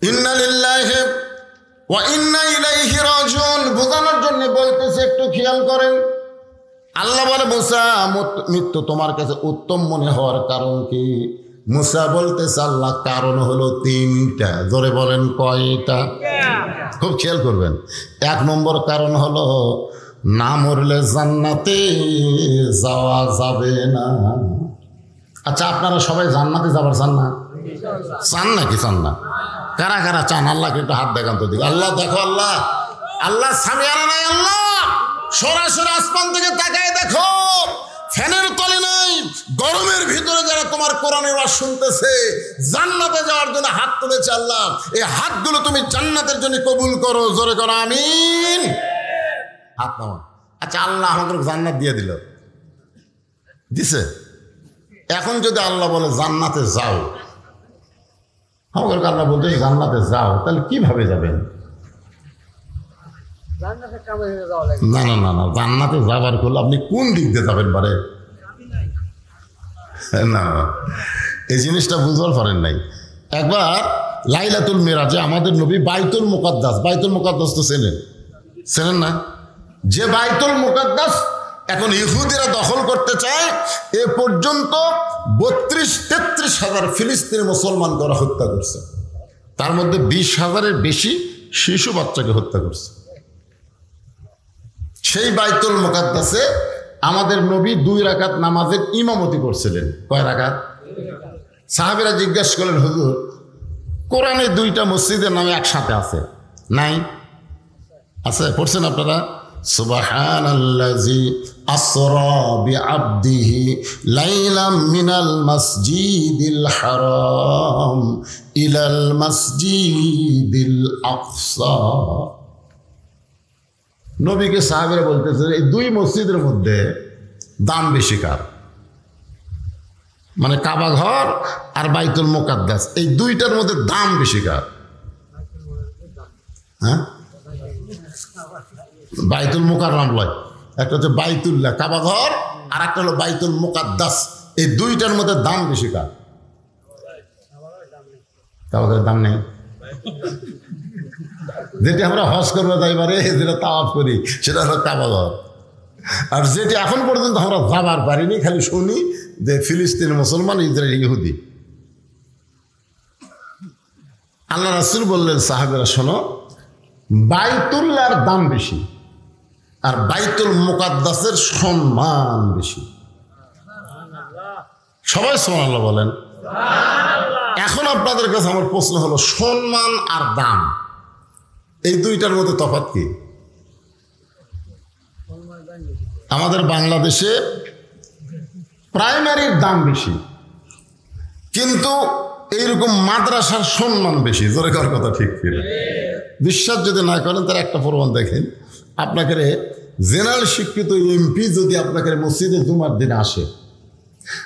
ইন্না লিল্লাহি ওয়া ইন্না ইলাইহি রাজিউন বোঝানোর জন্য বলতেছে, একটু খেয়াল করেন। আল্লাহ বলে মুসা, মৃত্যু তোমার কাছে উত্তম মনে হওয়ার কারণ কি? মুসা বলতেছে আল্লাহ কারণ হলো 3টা। জোরে বলেন কয়টা? খুব খেয়াল করবেন। 1 নম্বর কারণ হলো না মরলে জান্নাতে যাওয়া যাবে না। আচ্ছা, আপনারা সবাই জান্নাতে যাবার চান না? চান নাকি চান না? কারা কারা চান? আল্লাহকে একটু হাত দেখান তো দিকে। আল্লাহ দেখো, আল্লাহ আল্লাহ সামিয়ানা নাই, আল্লাহ সরাসরি আসমান থেকে তাকায় দেখো, ফ্যানের তলে নাই, গরমের ভিতরে যারা তোমার কোরআনের ওয়াজ শুনতেছে, জান্নাতে যাওয়ার জন্য হাত তুলেছে, আল্লাহ এই হাতগুলো তুমি জান্নাতের জন্য কবুল করো। জোরে করো আমিন। হাত নামা। আচ্ছা, আল্লাহ আমাদের জান্নাত দিয়ে দিল, দিছে। এখন যদি আল্লাহ বলে জান্নাতে যাও, আমাদের আল্লাহ বলতে জান্নাতে যাও, তাহলে কিভাবে যাবেন? না না না না, জান্নাতে যাবার করলে আপনি কোন দিক দিয়ে যাবেন পারে? না, এই জিনিসটা বুঝবার পারেন নাই। একবার লাইলাতুল মেরাজে আমাদের নবী বাইতুল মুকাদ্দাস, বাইতুল মুকাদ্দাস তো চেনেন না? যে বাইতুল মুকাদ্দাস এখন ইহুদিরা দখল করতে চায়, এ পর্যন্ত 32-33 হাজার ফিলিস্তিনি মুসলমানকে ওরা হত্যা করছে। তার মধ্যে 20 হাজারের বেশি শিশু বাচ্চাকে হত্যা করছে। সেই বাইতুল মুকাদ্দাসে আমাদের নবী 2 রাকাত নামাজের ইমামতি করছিলেন। কয় রাকাত? সাহাবীরা জিজ্ঞাসা করলেন, হুজুর কোরআনে 2টা মসজিদের নামে একসাথে আছে? নাই। আছে, পড়ছেন আপনারা? সুবহানাল্লাযী আসরা বিআবদিহি লাইলাম মিনাল মাসজিদিল হারাম ইলাল মাসজিদিল আকসা। নবীকে সাহাবীরা বলতেছে, এই 2 মসজিদের মধ্যে দাম বেশি কার? মানে কাবা ঘর আর বাইতুল মুকাদ্দাস, এই 2টার মধ্যে দাম বেশি কার? হ্যাঁ, বাইতুল মুকাররম লয়, একটা হচ্ছে বাইতুল্লাহ কাবা ঘর, আর একটা হলো বাইতুল মুকাদ্দাস। এই দুইটার মধ্যে দাম বেশি কার? কাবা ঘরের দাম নেই। যেটি আমরা হজ করবো তাইবারে যেটা তাওয়াফ করি সেটা হলো কাবা ঘর। আর যেটি এখন পর্যন্ত আমরা যাবার পারিনি, খালি শুনি যে ফিলিস্তিন মুসলমান, ইসরায়েল ইহুদি। আল্লাহ রাসূল বললেন, সাহাবেরা শোনো, বাইতুল্লাহর দাম বেশি আর বাইতুল মুকাদ্দাসের সম্মান বেশি। সবাই সুবহানাল্লাহ বলেন। এখন আপনাদের কাছে আমার প্রশ্ন হলো, সম্মান আর দাম এই দুইটার মধ্যে তফাৎ কি? আমাদের বাংলাদেশে প্রাইমারির দাম বেশি, কিন্তু এইরকম মাদ্রাসার সম্মান বেশি। জোরে করার কথা ঠিক কিনা? বিশ্বাস যদি না করেন তার একটা প্রমাণ দেখেন। আপনাকে জেনারেল শিক্ষিত এমপি যদি আপনাকে মসজিদে জুমার দিনে আসে,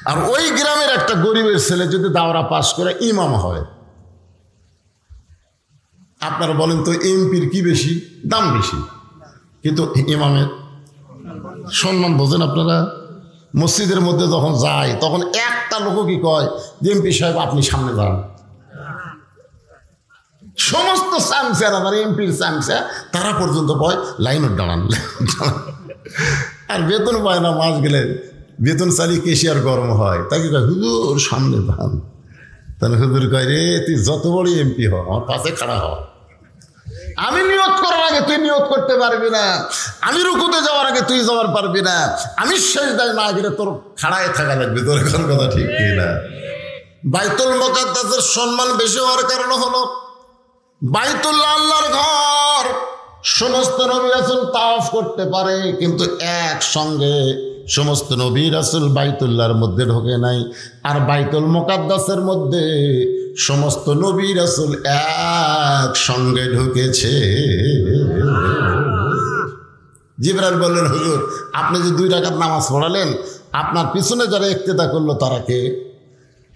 আর ওই গ্রামের একটা গরিবের ছেলে যদি দাওরা পাস করে ইমাম হয়, আপনারা বলেন তো এমপির কি বেশি? দাম বেশি, কিন্তু ইমামের সম্মান বোঝেন আপনারা? মসজিদের মধ্যে যখন যায় তখন একটা লোক কি কয় যে এমপি সাহেব আপনি সামনে যান। সমস্ত চামচারা, মানে এমপির চামচা, তারা পর্যন্ত কয় লাইনও দাঁড়ান। আর বেতন পায় না, মাস গেলে বেতন চালিয়ে কেশিয়ার গরম হয়, তাকে কয় হুজুর সামনে যান। তাহলে হুজুর কয়, রে তুই যত বড় এমপি হ, আমার পাশে খাড়া হ। আমি নিয়ত করার আগে তুই নিয়ত করতে পারবি না, আমি রুকুতে যাওয়ার আগে তুই যাওয়ার পারবি না, আমি সিজদায় না গেলে তোর খাড়ায় থাকা লাগবে। তোর কোন কথা ঠিক কি না? বাইতুল মুকাদ্দাসের সম্মান বেশি হওয়ার কারণ হলো, বাইতুল্লাহ আল্লাহর ঘর, সমস্ত নবী রাসূল তাওয়াফ করতে পারে, কিন্তু একসঙ্গে সমস্ত নবী রাসূল বাইতুল্লাহর মধ্যে ঢোকে নাই। আর বাইতুল মুকাদ্দাসের মধ্যে সমস্ত নবী রাসূল একসঙ্গে ঢুকেছে। জিবরাইল বললেন, হুজুর আপনি যে 2 রাকাত নামাজ পড়ালেন, আপনার পিছনে যারা ইক্তেদা করলো তারা কে?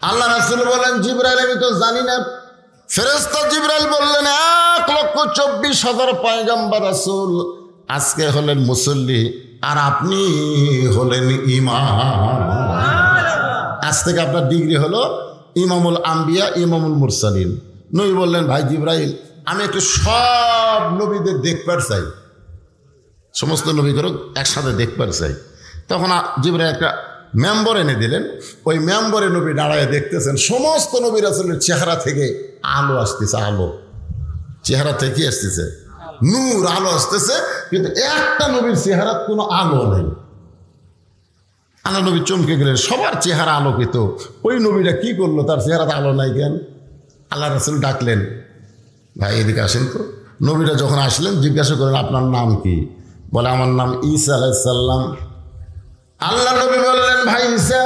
আল্লাহ রাসূল বলেন, জিবরাইল আমি তো জানি না। ফেরেশতা জিবরাইল বললেন, 1,24,000 পয়গম্বর রাসূল আজকে হলেন মুসল্লি, আর আপনি হলেন ইমাম। আজ থেকে আপনার ডিগ্রি হলো ইমামুল আম্বিয়া, ইমামুল মুরসালিন। নবী বললেন, ভাই জিবরাইল আমি একটু সব নবীদের দেখবার চাই, সমস্ত নবীদেরও একসাথে দেখবার চাই। তখন জিবরাইল একটা মেম্বর এনে দিলেন। ওই মেম্বরে নবী দাঁড়ায় দেখতেছেন সমস্ত নবী রাসূলের চেহারা থেকে আলো আসতেছে, আলো চেহারা থেকে আসতেছে, নূর আলো আসতেছে, কিন্তু একটা নবীর চেহারা কোনো আলো নেই। আল্লাহ নবী চমকে গেলেন, সবার চেহারা আলোকিত, ওই নবীটা কি করলো, তার চেহারাতে আলো নাই কেন? আল্লাহ রাসূল ডাকলেন, ভাই এদিকে আসেন তো। নবীরা যখন আসলেন জিজ্ঞাসা করেন, আপনার নাম কি? বলে, আমার নাম ঈসা আলাইহিস সালাম। আল্লাহ নবী বললেন, ভাই ঈসা,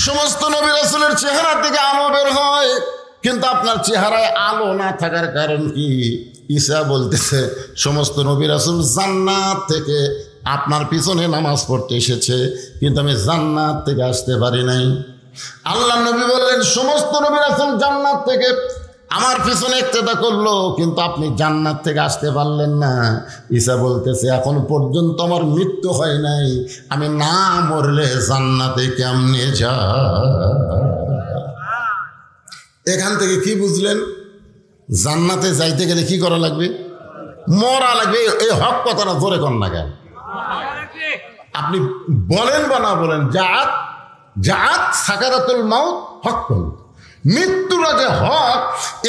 সমস্ত নবী রাসূলের চেহারা থেকে আলো বের হয়, কিন্তু আপনার চেহারায় আলো না থাকার কারণ কি? ঈসা বলতেছে, সমস্ত নবী রাসূল জান্নাত থেকে আপনার পিছনে নামাজ পড়তে এসেছে, কিন্তু আমি জান্নাত থেকে আসতে পারি নাই। আল্লাহ নবী বললেন, সমস্ত নবী রাসূল জান্নাত থেকে আমার পিছনে ইক্তেদা করলো, কিন্তু আপনি জান্নাত থেকে আসতে পারলেন না। ঈসা বলতেছে, এখন পর্যন্ত আমার মৃত্যু হয় নাই, আমি না মরলে জান্নাতে কেমনে যা? এখান থেকে কি বুঝলেন? জান্নাতে যাইতে গেলে কি করা লাগবে? মরা লাগবে। এই হক কথাটা ধরে কর না কেন? আপনি বলেন বা না বলেন, জাত জাত সাকারাতুল মাউত হক, মৃত্যুরা যে হক,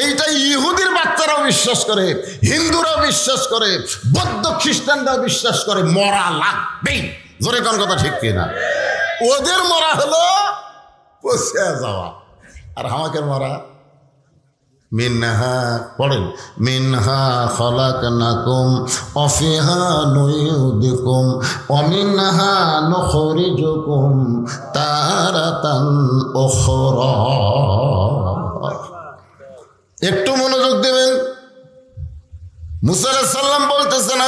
এইটাই ইহুদির বাচ্চারাও বিশ্বাস করে, হিন্দুরাও বিশ্বাস করে, বৌদ্ধ খ্রিস্টানরাও বিশ্বাস করে, মরা লাগবে। জোরে কোন কথা ঠিক কিনা? ওদের মরা হলো পচে যাওয়া, আর আমাকে মরা মিনহা, পড়েন, মিনহা খলাকনাকুম ওয়া ফিহা নুইয়িদুকুম ওয়া মিনহা নুখরিজুকুম তারাতান উখরা। একটু মনোযোগ দেবেন। মুসা আলাইহিস সালাম বলতেছেন,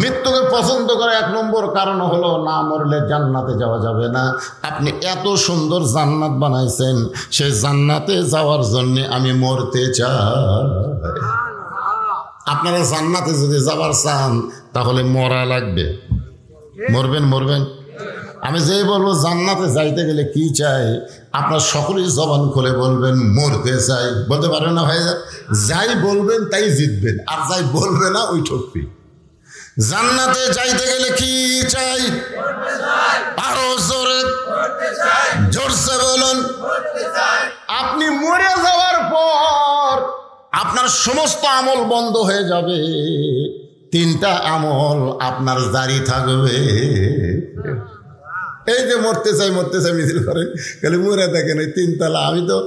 মৃত্যুকে পছন্দ করে 1 নম্বর কারণ হলো না মরলে জান্নাতে যাওয়া যাবে না। আপনি এত সুন্দর জান্নাত বানাইছেন, সেই জান্নাতে যাওয়ার জন্য আমি মরতে চাই। আপনারা জান্নাতে যদি যাবার চান তাহলে মরা লাগবে। মরবেন। আমি যেই বলবো জান্নাতে যাইতে গেলে কি চাই, আপনার সকলেই জবান খুলে বলবেন মরতে চাই। বলতে পারবেন না ভাই? যাই বলবেন তাই জিতবেন, আর যাই বলবে না ওই ঠকবি। জান্নাতে যাইতে গেলে কি চাই? আরো জোরসে বলুন। আপনি মরে যাওয়ার পর আপনার সমস্ত আমল বন্ধ হয়ে যাবে, 3টা আমল আপনার জারি থাকবে। এই যে মরতে চাই মিছিল করে খালি মরে দেখেন ওই 3 তলা। আমি তো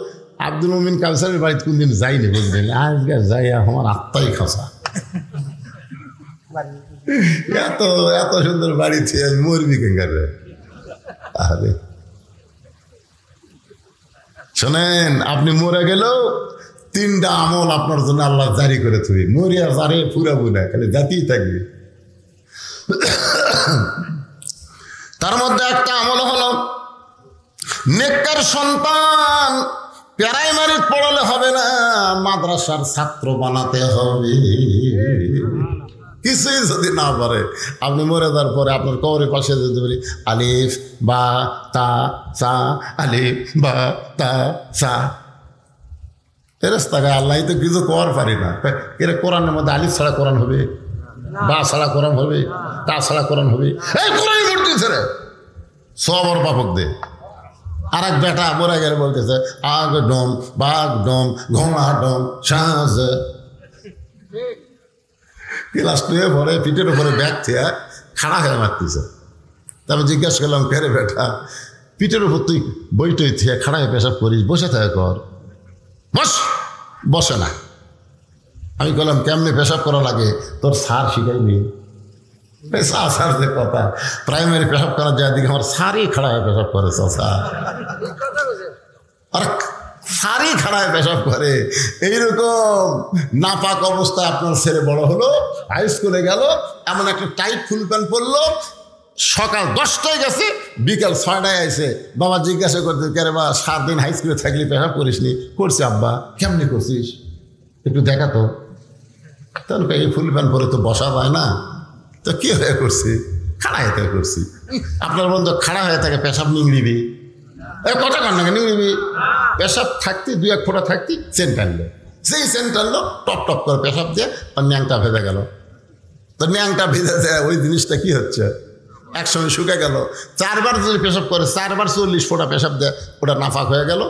আব্দুল মুমিন কাউসারের বাড়িতে কোনদিন যাইনি, বুঝলেন? আজকে যাই আমার আত্মাই খাসা। এত সুন্দর বাড়ি ছিল, মরবি কেঙ্গারে। আরে শোনেন, আপনি মরে গেলেও 3টা আমল আপনার জন্য আল্লাহ জারি করে থুই। মরিয়া জারে ফুরাবো না, খালি জাতিই থাকবে। তার মধ্যে একটা আমল হলো নেককার সন্তান। প্রাইমারি পড়ালে হবে না, মাদ্রাসার ছাত্র বানাতে হবে। কিছুই যদি না পারে, আপনি মরে যাওয়ার পরে আপনার কবরের পাশে যদি বলি আলিফ বা তা সা, আলিফ বা তা সা, ফেরেশতাকে আল্লাহ তো কিছু করার পারি না। এর কোরআনের মধ্যে আলিফ ছাড়া কোরআন হবে, বা ছাড়া কোরআন হবে, তা ছাড়া কোরআন হবে। এই কোরআনই পড়তেছে রে সবর পাপক দে। আর এক বেটা মরে গেলে বলতেছে আগ ডম বাঘ ডম ঘোড়া ডম সাজ। ক্লাস 2 পরে পিঠের উপরে ব্যাগ থেকে খাড়া হয়ে মারতেছে। তারপর জিজ্ঞাসা করলাম, ফেরে বেটা পিঠের উপর তুই বইটই থেকে খাড়া হয়ে পেশাব করিস, বসে থাকে কর। বসে না। আমি বললাম কেমনি পেশাব করা লাগে তোর স্যার শিখাইনি? স্যার যে কথা, প্রাইমারি পেশাব করার যায় দিকে আমার স্যারই খাড়া হয়ে পেশাব করে। আর স্যারই খাড়া হয়ে পেশাব করে। এইরকম নাপাক অবস্থায় আপনার ছেলে বড় হলো, হাই স্কুলে গেল, এমন একটা টাইট ফুল প্যান্ট পরলো, সকাল 10টায় গেছে, বিকাল 6টায় আইসে। বাবা জিজ্ঞাসা করতে, কেরে বা 7 দিন হাই স্কুলে থাকলে পেশাব করিসনি? করছি আব্বা। কেমনি করছিস একটু দেখা তো। তাহলে এই ফুল প্যান্ট পরে তো বসা যায় না, তো কি হয়ে করছি? খাড়া হয়ে থেকে করছি। আপনার বন্ধু খাড়া হয়ে থাকে পেশাব নিংড়িবি, কথা কান না নিংড়িবি। পেশাব থাকতি 2-1 ফোঁটা থাকতি সেন্ট আনলো, সেই সেন্ট আনলো, টপ টপ করে পেশাব দিয়ে আর ন্যাংটা ভেজে গেল। তো ন্যাংটা ভেজে যায় ওই জিনিসটা কি হচ্ছে, একসঙ্গে শুকে গেল। 4 বার যদি পেশাব করে 4 বার 40 ফোঁটা পেশাব দেয়, ওটা নাফাক হয়ে গেল,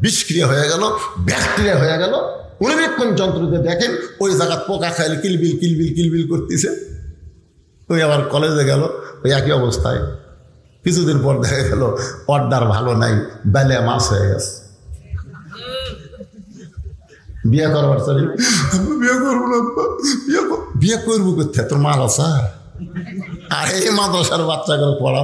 বিষক্রিয়া হয়ে গেল, ব্যাকটেরিয়া হয়ে গেল। অনুবীক্ষণ যন্ত্র দিয়ে দেখেন ওই জায়গা পোকা খাইলে কিলবিল করতেছে। ওই আবার কলেজে গেল, ওই একই অবস্থায়। কিছুদিন পর দেখা গেল পর্দার ভালো নাই, বেলে মাছ হয়ে গেছে। বিয়ে করবার চাই, বিয়ে করবো না, বিয়ে করবো কোথায়, তোর মাল আছে? আর এই মাদ্রাসার বাচ্চাগুলো পড়া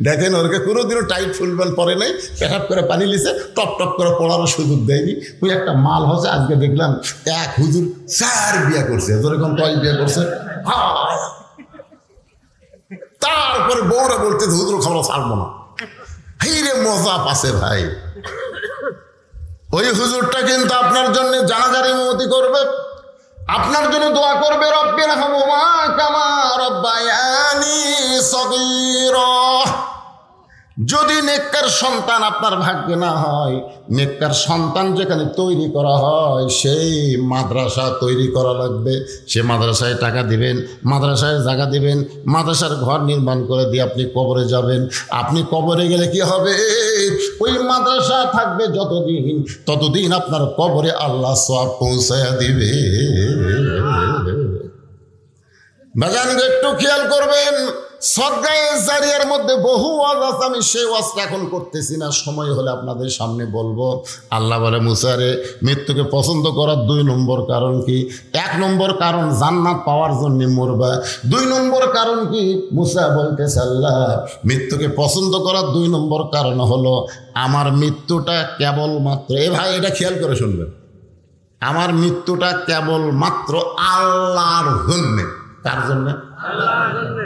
দেখেন, ওরকে কোনোদিনও টাইট ফুল প্যান্ট পরে নাই, পেশাব করে পানি লিছে, টপ টপ করে পড়ারও সুযোগ দেয়নি। ওই একটা মাল হচ্ছে। আজকে দেখলাম এক হুজুর 4 বিয়ে করছে, যেরকম 5 বিয়ে করছে। তারপরে বউরা বলতে হুজুর খাবার ছাড়বো না। এই রে মজা পাশে ভাই। ওই হুজুরটা কিন্তু আপনার জন্য জানাজার ইমামতি করবে, আপনার জন্য দোয়া করবে, রব্বির হামহুমা কামা রব্বায়ানি সগীরা। যদি নেককার সন্তান আপনার ভাগ্যে না হয়, নেককার সন্তান যেখানে তৈরি করা হয় সেই মাদ্রাসা তৈরি করা লাগবে। সে মাদ্রাসায় টাকা দিবেন, মাদ্রাসায় জায়গা দিবেন, মাদ্রাসার ঘর নির্মাণ করে দিয়ে আপনি কবরে যাবেন। আপনি কবরে গেলে কি হবে? ওই মাদ্রাসা থাকবে যতদিন, ততদিন আপনার কবরে আল্লাহ সওয়াব পৌঁছায়া দিবে। বাজান একটু খেয়াল করবেন, সদকায়ে জারিয়ার মধ্যে বহু ওয়াজ আছে, আমি সেই ওয়াজটা এখন করতেছি না, সময় হলে আপনাদের সামনে বলবো। আল্লাহ বলে মুসারে মৃত্যুকে পছন্দ করার 2 নম্বর কারণ কি? 1 নম্বর কারণ জান্নাত পাওয়ার জন্য মরবা। 2 নম্বর কারণ কি? মুসা বলতেছে আল্লাহ মৃত্যুকে পছন্দ করার 2 নম্বর কারণ হলো আমার মৃত্যুটা কেবলমাত্র, এ ভাই এটা খেয়াল করে শুনবেন, আমার মৃত্যুটা কেবলমাত্র আল্লাহর জন্যে। কার জন্যে? আল্লাহর জন্যে।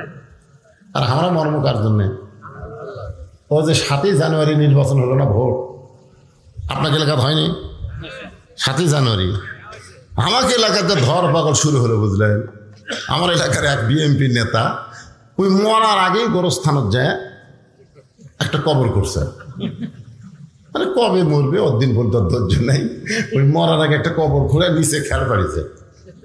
আর আমরা মর্ম কার জন্যে? ও যে 7ই জানুয়ারি নির্বাচন হলো না, ভোট আপনাকে এলাকাতে হয়নি? 7ই জানুয়ারি আমাকে এলাকাতে ধর পাগল শুরু হলো, বুঝলেন? আমার এলাকার এক বিএমপি নেতা ওই মরার আগেই গোরস্থানত যায় একটা কবর করছে। মানে কবে মরবে ওর দিন পর্যন্ত ধৈর্য নাই, ওই মরার আগে একটা কবর খুলে নিচে খেয়াল পাড়িছে,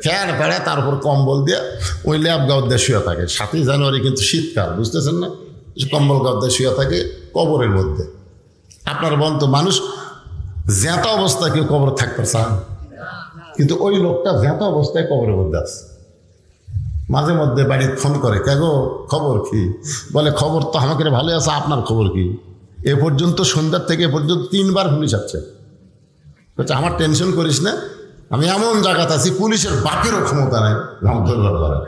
খেয়াল পাড়ে তার উপর কম্বল দিয়ে ওই ল্যাব গাউদ দিয়ে শুয়ে থাকে। 7ই জানুয়ারি কিন্তু শীতকাল, বুঝতেছেন না, কম্বল গাউদ দিয়ে শুয়ে থাকে কবরের মধ্যে। আপনার বলুন তো, মানুষ জ্যাঁতা অবস্থায় কেউ কবর থাকতে চান? কিন্তু ওই লোকটা জ্যাঁতা অবস্থায় কবরের মধ্যে আছে। মাঝে মধ্যে বাড়ি ফোন করে, কেগো খবর কি? বলে খবর তো আমাকে ভালো আছে, আপনার খবর কি? এ পর্যন্ত সন্ধ্যার থেকে এ পর্যন্ত 3বার পুলিশ আসছে। বলছে আমার টেনশন করিস না, আমি এমন জায়গাতে আছি পুলিশের বাপেরও ক্ষমতা নেই ধরবার পরে,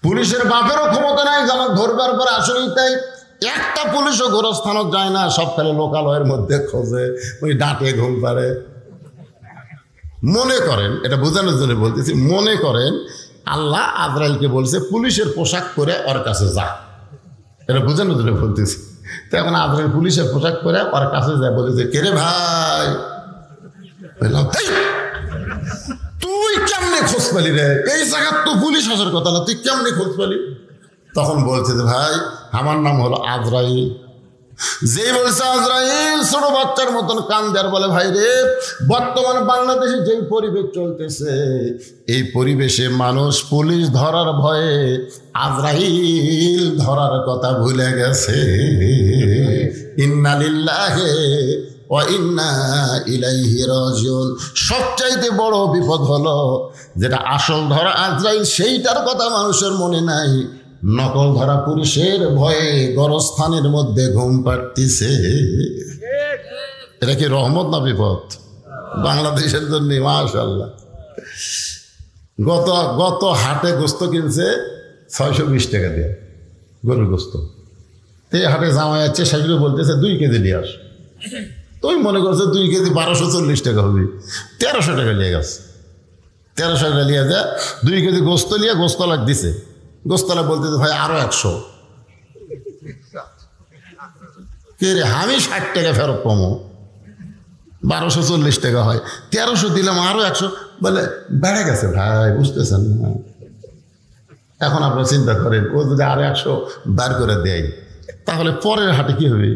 পুলিশের বাপেরও ক্ষমতা নাই যে আমাকে ধরবার পরে। আসলেই তাই, একটা পুলিশও গোরস্থানত যায় না, সব ফেলে লোকালয়ের মধ্যে খোঁজে, ওই ডাঁটে ঘুম পারে। মনে করেন, এটা বোঝানোর জন্য বলতেছি, মনে করেন আল্লাহ আজরাইলকে বলছে পুলিশের পোশাক পরে ওর কাছে যা, এটা বোঝানোর জন্য বলতেছি। তো এখন আজরাইল পুলিশের পোশাক পরে ওর কাছে যায়, বলেছে কে রে ভাই? বললাম তুই কেমনে খোঁজ পেলি রে? এই জায়গার তো পুলিশ আসার কথা না, তুই কেমনে খোঁজ পেলি? তখন বলছে যে ভাই আমার নাম হলো আজরাইল। যেই বলছে আজরাইল, ছোট বাচ্চার মতন কান দেয়ার বলে ভাই রে, বর্তমান বাংলাদেশে যেই পরিবেশ চলতেছে, এই পরিবেশে মানুষ পুলিশ ধরার ভয়ে আজরাইল ধরার কথা ভুলে গেছে। ইন্না লিল্লাহি ওয়া ইন্না ইলাইহি রাজিউন। সবচাইতে বড় বিপদ হলো যেটা আসল ধরা আজরাইল, সেইটার কথা মানুষের মনে নাই, নকল ধরা পুরুষের ভয়ে গরস্থানের মধ্যে ঘুম পাড়তিছে। এটা কি রহমত না বিপদ বাংলাদেশের জন্য? মাশাআল্লাহ। গত হাটে গোস্ত কিনছে 620 টাকা দিয়ে, গরুর গোস্ত। এই হাটে জামাই আছে, সেগুলো বলতেছে 2 কেজি নিয়ে আস। তুই মনে করছে 2 কেজি 1240 টাকা হবে, 1300 টাকা নিয়ে গেছে। 1300 টাকা নিয়ে যায়, 2 কেজি গোস্ত নিয়ে গোস্তলাক দিছে। গোস্তলা বলতেছে ভাই আরো 100। কে রে, আমি 60 টাকা ফেরত পাবো, 1240 টাকা হয়, 1300 দিলাম, আরো 100। বলে বেড়ে গেছে ভাই, বুঝতেছেন না? এখন আপনারা চিন্তা করেন, ও যদি আরো 100 বার করে দেয়, তাহলে পরের হাটে কি হবে?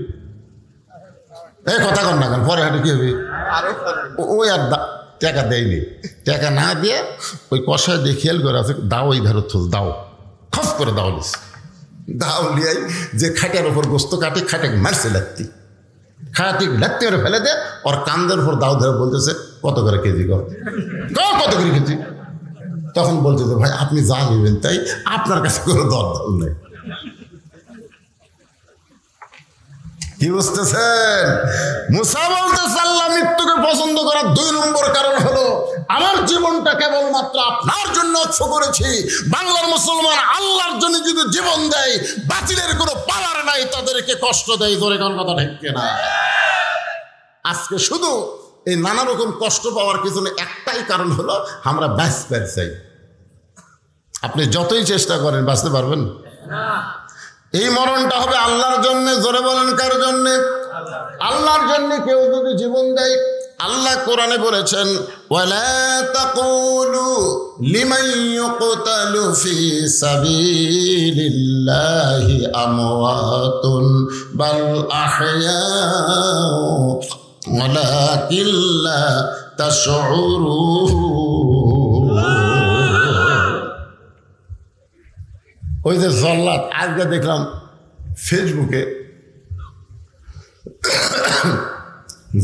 এই কথা কন না কেন, পরের হাটে কি হবে? ওই আর টাকা দেয়নি, টাকা না দিয়ে ওই কষায় দিয়ে খেয়াল করে আছে, দাও এই ধারত দাও, খস করে দাও নিস, দাও লিয়াই যে খাটের ওপর গোস্ত কাটে, খাটে মারছে লাগতি, খাটি লাগতে করে ফেলে দে, ওর কান্দের উপর দাও ধরে বলতেছে কত করে কেজি কর, কত করে কেজি? তখন বলতেছে ভাই আপনি যা নেবেন তাই, আপনার কাছে কোনো দরদাম নেই। কি বুঝতেছেন? মুসা বলতেছে আল্লাহ মৃত্যুকে পছন্দ করার 2 নম্বর কারণ হলো আমার জীবনটা কেবলমাত্র আপনার জন্য উৎস করেছি। বাংলার মুসলমান আল্লাহর জন্য যদি জীবন দেয়, বাতিলের কোনো পাওয়ার নাই, তাদেরকে কষ্ট দেয়। ধরে কোন কথা ঠিক না? আজকে শুধু এই নানা রকম কষ্ট পাওয়ার পিছনে একটাই কারণ হলো আমরা বাঁচতে চাই। আপনি যতই চেষ্টা করেন বাঁচতে পারবেন না। এই মরণটা হবে আল্লাহর জন্য। জোরে বলেন কার জন্য? আল্লাহর জন্য। কেউ যদি জীবন দেয়, আল্লাহ কোরআনে বলেছেন ওয়ালা তাকুলু লিমান ইউকতালু ফি সাবিলিল্লাহি আমওয়াতুন বাল আহয়াউ ওয়ালাকিন লা তাশউরুন। ওই যে জল্লাদ, আজকে দেখলাম ফেসবুকে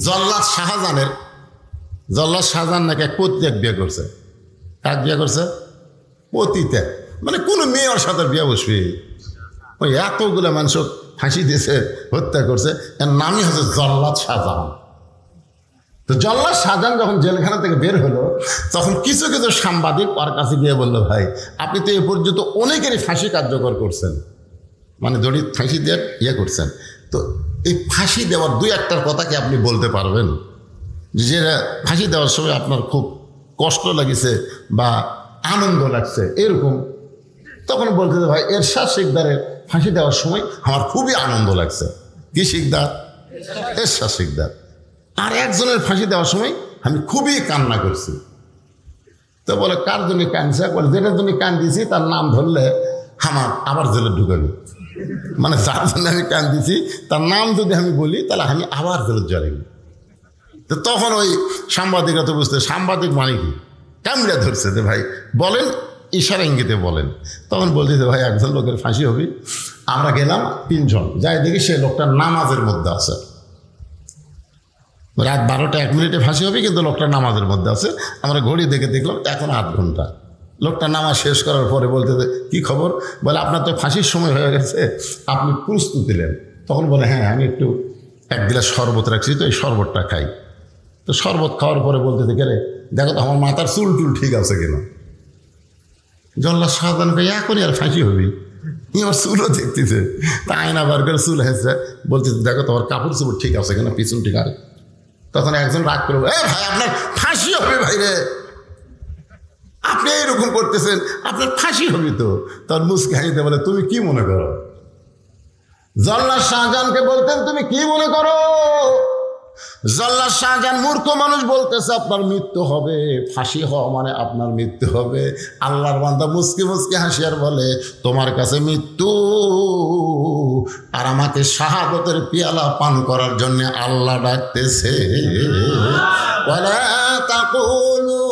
জল্লাদ শাহজাহান নাকি এক পতিত্যাগ বিয়ে করছে। কাক বিয়ে করছে? পতিত্যাগ, মানে কোনো মেয়ের সাথে বিয়ে বসবে। ওই এতগুলো মানুষ ফাঁসি দিয়েছে, হত্যা করছে, এর নামই হচ্ছে জল্লাদ শাহজাহান। তো জল্লাদ শাহজাহান যখন জেলখানা থেকে বের হলো, তখন কিছু কিছু সাংবাদিক ওর কাছে গিয়ে বললো ভাই আপনি তো এ পর্যন্ত অনেকেরই ফাঁসি কার্যকর করছেন, মানে দড়ি ফাঁসি দিয়ে ইয়ে করছেন, তো এই ফাঁসি দেওয়ার 2-1টার কথা কি আপনি বলতে পারবেন? যে ফাঁসি দেওয়ার সময় আপনার খুব কষ্ট লাগছে বা আনন্দ লাগছে এরকম। তখন বলতে ভাই এরশাদ শিকদারের ফাঁসি দেওয়ার সময় আমার খুবই আনন্দ লাগছে। কি শিকদার? এরশাদ শিকদার। আর একজনের ফাঁসি দেওয়ার সময় আমি খুবই কান্না করছি। তো তো বলে কার জন্য কাঁদছে? বলে যেটার জন্য কান্দিছি তার নাম ধরলে আমার আবার জেলে ঢুকাবে, মানে যার জন্য আমি কান্দিছি তার নাম যদি আমি বলি তাহলে আমি আবার জেলে জ্বালিব। তো তখন ওই সাংবাদিকরা তো বুঝতে, সাংবাদিক মানে কি, ক্যামেরা ধরছে যে ভাই বলেন, ইশারা ইঙ্গিতে বলেন। তখন বলছি যে ভাই একজন লোকের ফাঁসি হবে। আমরা গেলাম 3 জন, যাই দেখি সেই লোকটা নামাজের মধ্যে আছে। রাত 12টা 1 মিনিটে ফাঁসি হবে, কিন্তু লোকটা নামাজের মধ্যে আছে। আমরা ঘড়ি দেখে দেখলাম এখন 8 ঘন্টা। লোকটা নামাজ শেষ করার পরে বলতে কি খবর? বলে আপনার তো ফাঁসির সময় হয়ে গেছে, আপনি প্রস্তুতি নেন। তখন বলে হ্যাঁ আমি একটু 1 গ্লাস শরবত রাখছি, তো এই শরবতটা খাই। তো শরবত খাওয়ার পরে বলতে গেলে দেখো তো আমার মাথার চুল টুল ঠিক আছে কিনা। জল্লাদ শাহজাহান ভাই এখনই আর ফাঁসি হবি, আমার চুলও দেখতেছে। তা আয়না বার করে চুল হেসে বলতেছে দেখো তোমার কাপড় চুপড় ঠিক আছে কিনা, পিছন ঠিক আছে। তখন একজন রাগ করবে, এ ভাই আপনার ফাঁসি হবে ভাই রে, আপনি এইরকম করতেছেন, আপনার ফাঁসি হবে তো। তখন মুসকে হাসিতে বলে তুমি কি মনে করো? জল্লাদ শাহজাহানকে বলতেন তুমি কি মনে করো? জল্লাদ শাহজাহান মূর্খ মানুষ বলতেছে আপনার মৃত্যু হবে, ফাঁসি হওয়া মানে আপনার মৃত্যু হবে। আল্লাহর বান্দা মুসকি মুসকি হাসিয়ার বলে তোমার কাছে মৃত্যু আর আমাকে শাহাদতের পিয়ালা পান করার জন্য আল্লাহ ডাকতেছে। ওয়ালা তাকুলু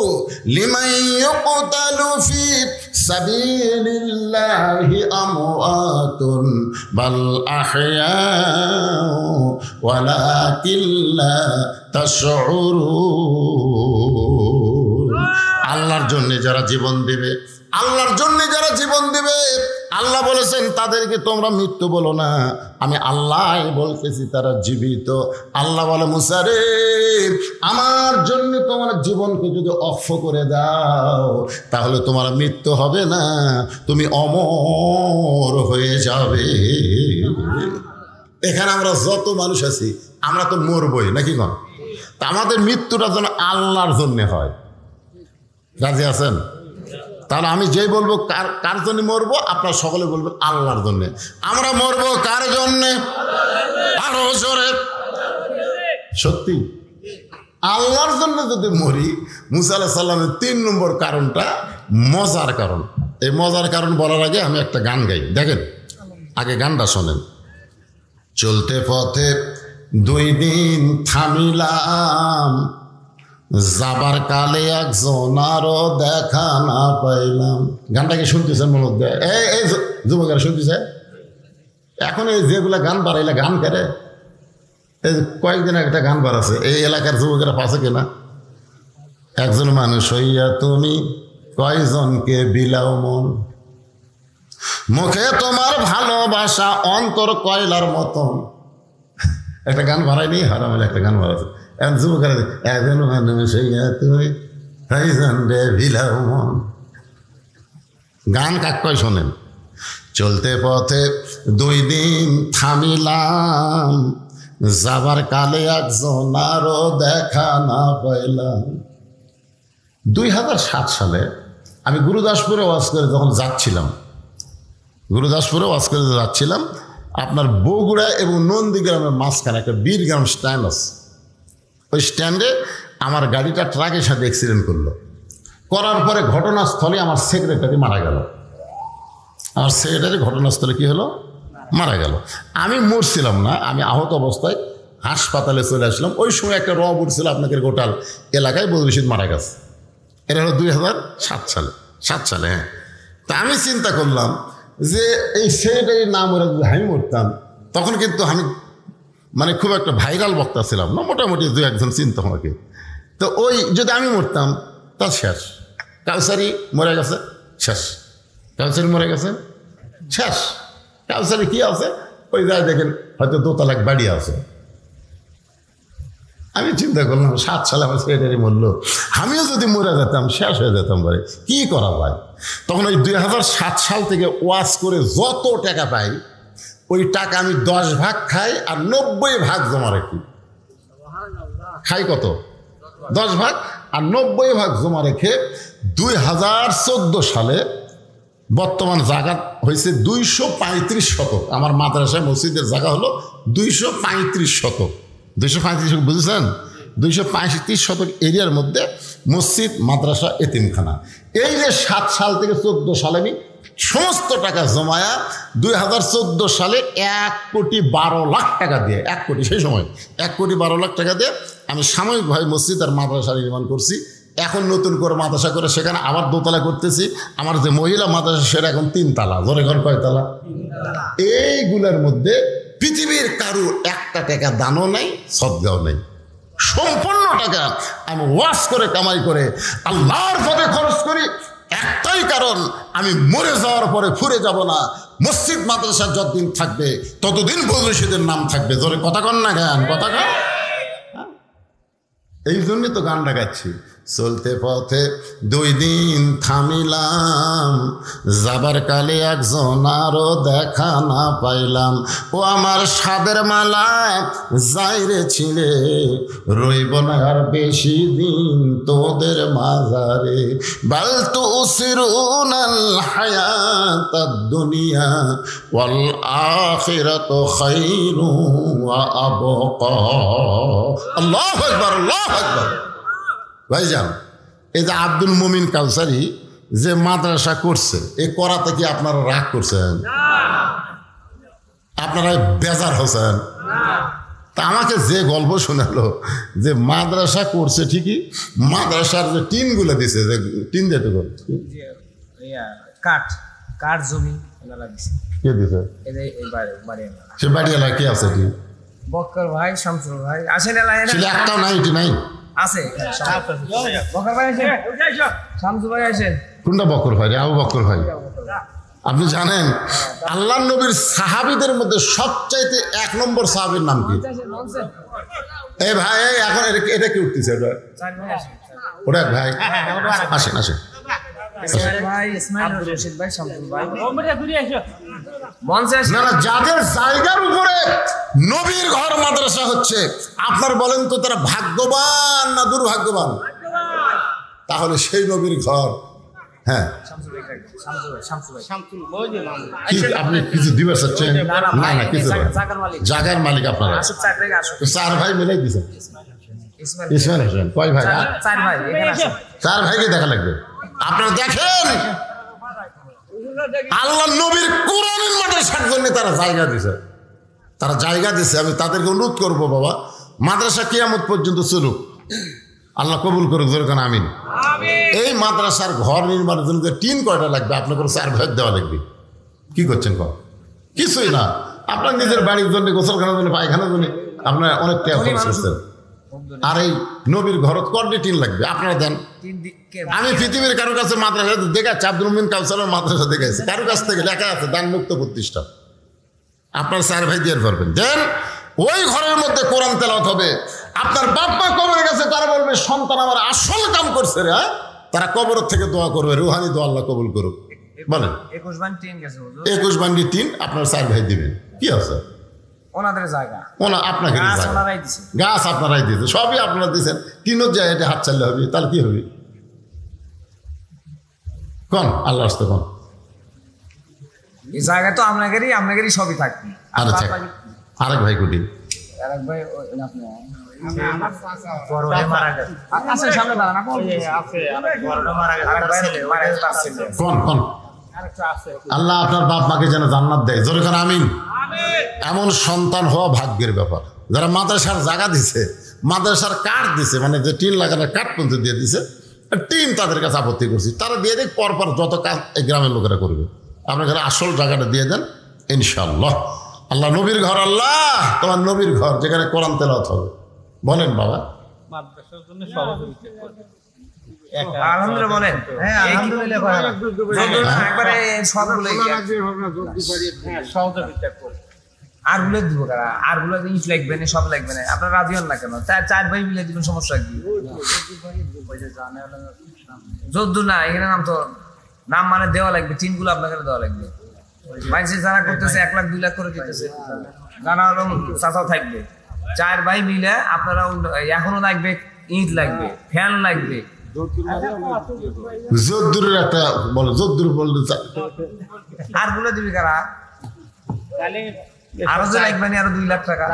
লিমান ইউকতালু ফি সাবিলিল্লাহি আমওয়াতুন বাল আহয়াউ ওয়ালাকিন লা তাশউরুন। আল্লাহর জন্য যারা জীবন দেবে, আল্লাহর জন্য যারা জীবন দেবে, আল্লাহ বলেছেন তাদেরকে তোমরা মৃত্যু বলো না, আমি আল্লাহ বলতেছি তারা জীবিত। আল্লাহ বলে মুসা রে আমার জন্য তোমার জীবনকে যদি অক্ষ করে দাও তাহলে তোমার মৃত্যু হবে না, তুমি অমর হয়ে যাবে। এখানে আমরা যত মানুষ আছি আমরা তো মরবই নাকি কন? তা আমাদের মৃত্যুটা যেন আল্লাহর জন্যে হয়। রাজি আছেন? তাহলে আমি যেই বলবো কার জন্য মরবো, আপনারা সকলে বলবেন আল্লাহর জন্যে। আমরা মরবো কার জন্যে? আরো জোরে সত্যি আল্লাহর জন্য যদি মরি। মুসা আলাইহিস সালামের 3 নম্বর কারণটা মজার কারণ। এই মজার কারণ বলার আগে আমি একটা গান গাই, দেখেন আগে গানটা শোনেন। চলতে পথে 2 দিন থামিলাম, যাবার কালে একজন আরো দেখা না পাইলাম। গানটাকে শুনতেছেন মনে দেয়? এই যুবকেরা শুনতেছে? এখন এই যেগুলা গান বাড়াইলে গান করে, এই কয়েকদিন একটা গান বাড়াছে, এই এলাকার যুবকেরা পাশে কিনা? একজন মানুষ হইয়া তুমি কয়জনকে বিলাও মন, মুখে তোমার ভালোবাসা অন্তর কয়লার মতন। একটা গান বাড়াইনি, হারামের একটা গান বাড়াচ্ছে। এখন যুবকেরা একজন মানুষ হইয়া তুমি কয়জনকে বিলাও মন। গান কাক কয় শোনেন। চলতে পথে 2 দিন থামিলাম, যাবার কালে একজন আরো দেখা না পাইলাম। 2007 সালে আমি গুরুদাসপুরে ওয়াজ করে যখন যাচ্ছিলাম, আপনার বগুড়া এবং নন্দীগ্রামের মাঝখানে একটা বীরগ্রাম স্ট্যান্ড আছে। ওই স্ট্যান্ডে আমার গাড়িটা ট্রাকের সাথে অ্যাক্সিডেন্ট করার পরে ঘটনাস্থলে আমার সেক্রেটারি মারা গেল। ঘটনাস্থলে কি হলো? মারা গেল। আমি মরছিলাম না, আমি আহত অবস্থায় হাসপাতালে চলে আসলাম। ওই সময় একটা রব উঠছিল আপনাদের গোটাল এলাকায়, বদরশিদ মারা গেছে। এটা হলো 2007 সালে। হ্যাঁ, তা আমি চিন্তা করলাম যে এই সেক্রেটারির নাম ওরা যদি আমি মরতাম, তখন কিন্তু আমি মানে খুব একটা ভাইরাল বক্তা ছিলাম না, মোটামুটি 2-1 জন চিনত আমাকে। তো ওই যদি আমি মরতাম তা শেষ। কাউসারি মরে গেছে, শেষ। কাউসারি কি আছে? ওই যায় দেখেন হয়তো 2 তলাক বাড়ি আছে। আমি চিন্তা করলাম 7 সালে আমার সেক্রেটারি মরলো, আমিও যদি মরে যেতাম শেষ হয়ে যেতাম পারে, কি করা যায়? তখন ওই 2007 সাল থেকে ওয়াজ করে যত টাকা পাই ওই টাকা আমি 10 ভাগ খাই আর 90 ভাগ জমা রাখি। খাই কত? 10 ভাগ আর 90 ভাগ জমা রেখে 2014 সালে বর্তমান জায়গা হয়েছে 235 শতক। আমার মাদ্রাসায় মসজিদের জায়গা হলো 235 শতক। 235 বুঝেছেন? 235 শতক এরিয়ার মধ্যে মসজিদ, মাদ্রাসা, এতিমখানা। এই যে 7 সাল থেকে 14 সালে আমি সমস্ত টাকা জমায়া 2014 সালে 1,12,00,000 টাকা দিয়ে, 1 কোটি, সেই সময় 1,12,00,000 টাকা দিয়ে আমি সাময়িকভাবে মসজিদ আর মাদ্রাসা নির্মাণ করছি। এখন নতুন করে মাদ্রাসা করে সেখানে আবার দোতলা করতেছি। আমার যে মহিলা মাদ্রাসা সেটা এখন 3 তালা। জোরে ঘর কয়তলা? এইগুলোর মধ্যে পৃথিবীর কারু 1 টাকা দানও নেই, সদগাও নেই। সম্পূর্ণ টাকা আমি ওয়াশ করে কামাই করে আল্লাহর পথে খরচ করি। একটাই কারণ, আমি মরে যাওয়ার পরে ফুরে যাব না। মসজিদ মাদ্রাসা যতদিন থাকবে ততদিন বদরশীদের নাম থাকবে। জোরে কথা কন না, গান কথা কন। এই জন্যই তো গানটা গাচ্ছি। চলতে পথে 2 দিন থামিলাম, যাবার কালে একজন আরো দেখা না পাইলাম। ও আমার সাদের মালা যাইরে ছিলে, রইব না আর বেশি দিন তোদের মাজারে। বাল তুসিরুনাল হায়াতাদ দুনিয়া ওয়াল আখিরাতু খায়রু ওয়া আবকা। আল্লাহু আকবার, আল্লাহু আকবার। ভাইজান, এই যে আব্দুল মুমিন কাউসারি যে মাদ্রাসা করছে, এ করাতে কি আপনারা রাগ করছেন? আপনারা বেজার হচ্ছেন? তা আমাকে যে গল্প শোনালো যে মাদ্রাসা করছে ঠিকই, মাদ্রাসার যে টিনগুলো দিছে, যে টিন দিতে কাঠ জমি কে দিছে? সে বাড়িওয়ালা কে আছে? বক্কর ভাই, শামসুল ভাই আসেন। একটাও নাই, এটি নাই আছে। বকর ভাই আসেন, শামসুল ভাই আসেন। কোনটা বকর ভাই? আবু বকর ভাই। আপনি জানেন আল্লাহর নবীর সাহাবীদের মধ্যে সবচাইতে 1 নম্বর সাহাবীর নাম কি? এই ভাই, এখন এটা কি উঠতেছে? ওটা ভাই আসেন, আসেন। না, যাদের জায়গার উপরে নবীর ঘর মাদ্রাসা হচ্ছে, আপনার বলেন তো তারা ভাগ্যবান না দুর্ভাগ্যবান? তাহলে সেই নবীর ঘর, হ্যাঁ, আপনি কিছু দিবার চাচ্ছেন? না না, কিছু জায়গার মালিক আপনারা 4 ভাই মিলাই দিচ্ছেন। ইসমাইল হোসেন কয় ভাই? 4 ভাইকে দেখা লাগবে। আপনারা দেখেন আল্লাহ নবীর কোরআনের মাদ্রাসার জন্য তারা জায়গা দিছে, তারা জায়গা দিছে। আমি তাদেরকে অনুরোধ করবো, বাবা মাদ্রাসা কিয়ামত পর্যন্ত চলুক, আল্লাহ কবুল করুক, যেরকম আমিন। এই মাদ্রাসার ঘর নির্মাণের জন্য টিন কয়টা লাগবে? আপনাকে 4 ভাগ দেওয়া লাগবে। কি করছেন? কিছুই না। আপনার নিজের বাড়ির জন্য, গোসলখানার জন্য, পায়খানার জন্য আপনার অনেক টাকা খরচ করছেন। আর এই নবীর ঘরত কর্ডে টিন লাগবে, আপনারা দেন। আমি পৃথিবীর কারো কাছে মাদ্রাসা দেখাচ্ছি, আব্দুল মুমিন কাউসারের মাদ্রাসা দেখাচ্ছি, কারো কাছ থেকে লেখা আছে দান মুক্ত প্রতিষ্ঠান। আপনার 4 ভাই দিয়ে পারবেন, দেন। ওই ঘরের মধ্যে কোরআন তেলাওয়াত হবে। আপনার বাপ মা কবরের কাছে তারা বলবে, সন্তান আমার আসল কাম করছে রে। তারা কবরের থেকে দোয়া করবে, রুহানি দোয়া আল্লাহ কবুল করুক। বলেন 21 বান্ডি টিন আপনার 4 ভাই দিবেন। কি আছে? ওনাদের জায়গা, আপনাকে গাছ আপনারাই দিয়েছে, সবই আপনারা দিয়েছেন। টিনের যায় এটা হাত চাললে হবে, তাহলে কি হবে? কোন আল্লাহ আসতে কোন এই জায়গা তো আপনাদেরই সবই থাকবে। আরেক ভাই কোটি, আরেক ভাই কোন আল্লাহ আপনার বাপ মাকে যেন জান্নাত দেয়, জোরে করে আমিন। এমন সন্তান হওয়া ভাগ্যের ব্যাপার। যারা মাদ্রাসার জায়গা দিছে, মাদ্রাসার কাঠ দিছে, মানে যে টিন লাগানোর কাঠ পর্যন্ত দিয়ে দিছে, টিন তাদের কাছে আপত্তি করছি, তারা দিয়ে দেখ, পরপর যত কাজ এই গ্রামের লোকেরা করবে। আপনার ঘরে আসল জায়গাটা দিয়ে দেন, ইনশাআল্লাহ। আল্লাহ নবীর ঘর, আল্লাহ তোমার নবীর ঘর, যেখানে কোরআন তেলাওয়াত হবে। বলেন বাবা, মাদ্রাসার জন্য সহযোগিতা করবে। আলহামদুলিল্লাহ বলেন। হ্যাঁ আলহামদুলিল্লাহ, একবারে সবগুলোই সহযোগিতা করবে। আর গুলো দিব কারা? আর গুলো ইট লাগবে না, সব লাগবে না। আপনার রাজি হন না কেন? 4 ভাই মিলে দিবেন, সমস্যা কি? যদ্দুর না, এখানে নাম তো নাম মানে দেওয়া লাগবে, টিনগুলো আপনাকে দেওয়া লাগবে। মানুষের যারা করতেছে 1 লাখ 2 লাখ করে দিতেছে, জানা হলো চাচাও থাকবে। 4 ভাই মিলে আপনারা এখনো লাগবে, ইট লাগবে, ফ্যান লাগবে। যদ্দুরের একটা বলো, যদ্দুর বলতে আর গুলো দিবি কারা? আরো যে লাগবে না, আরো 2 লাখ টাকা।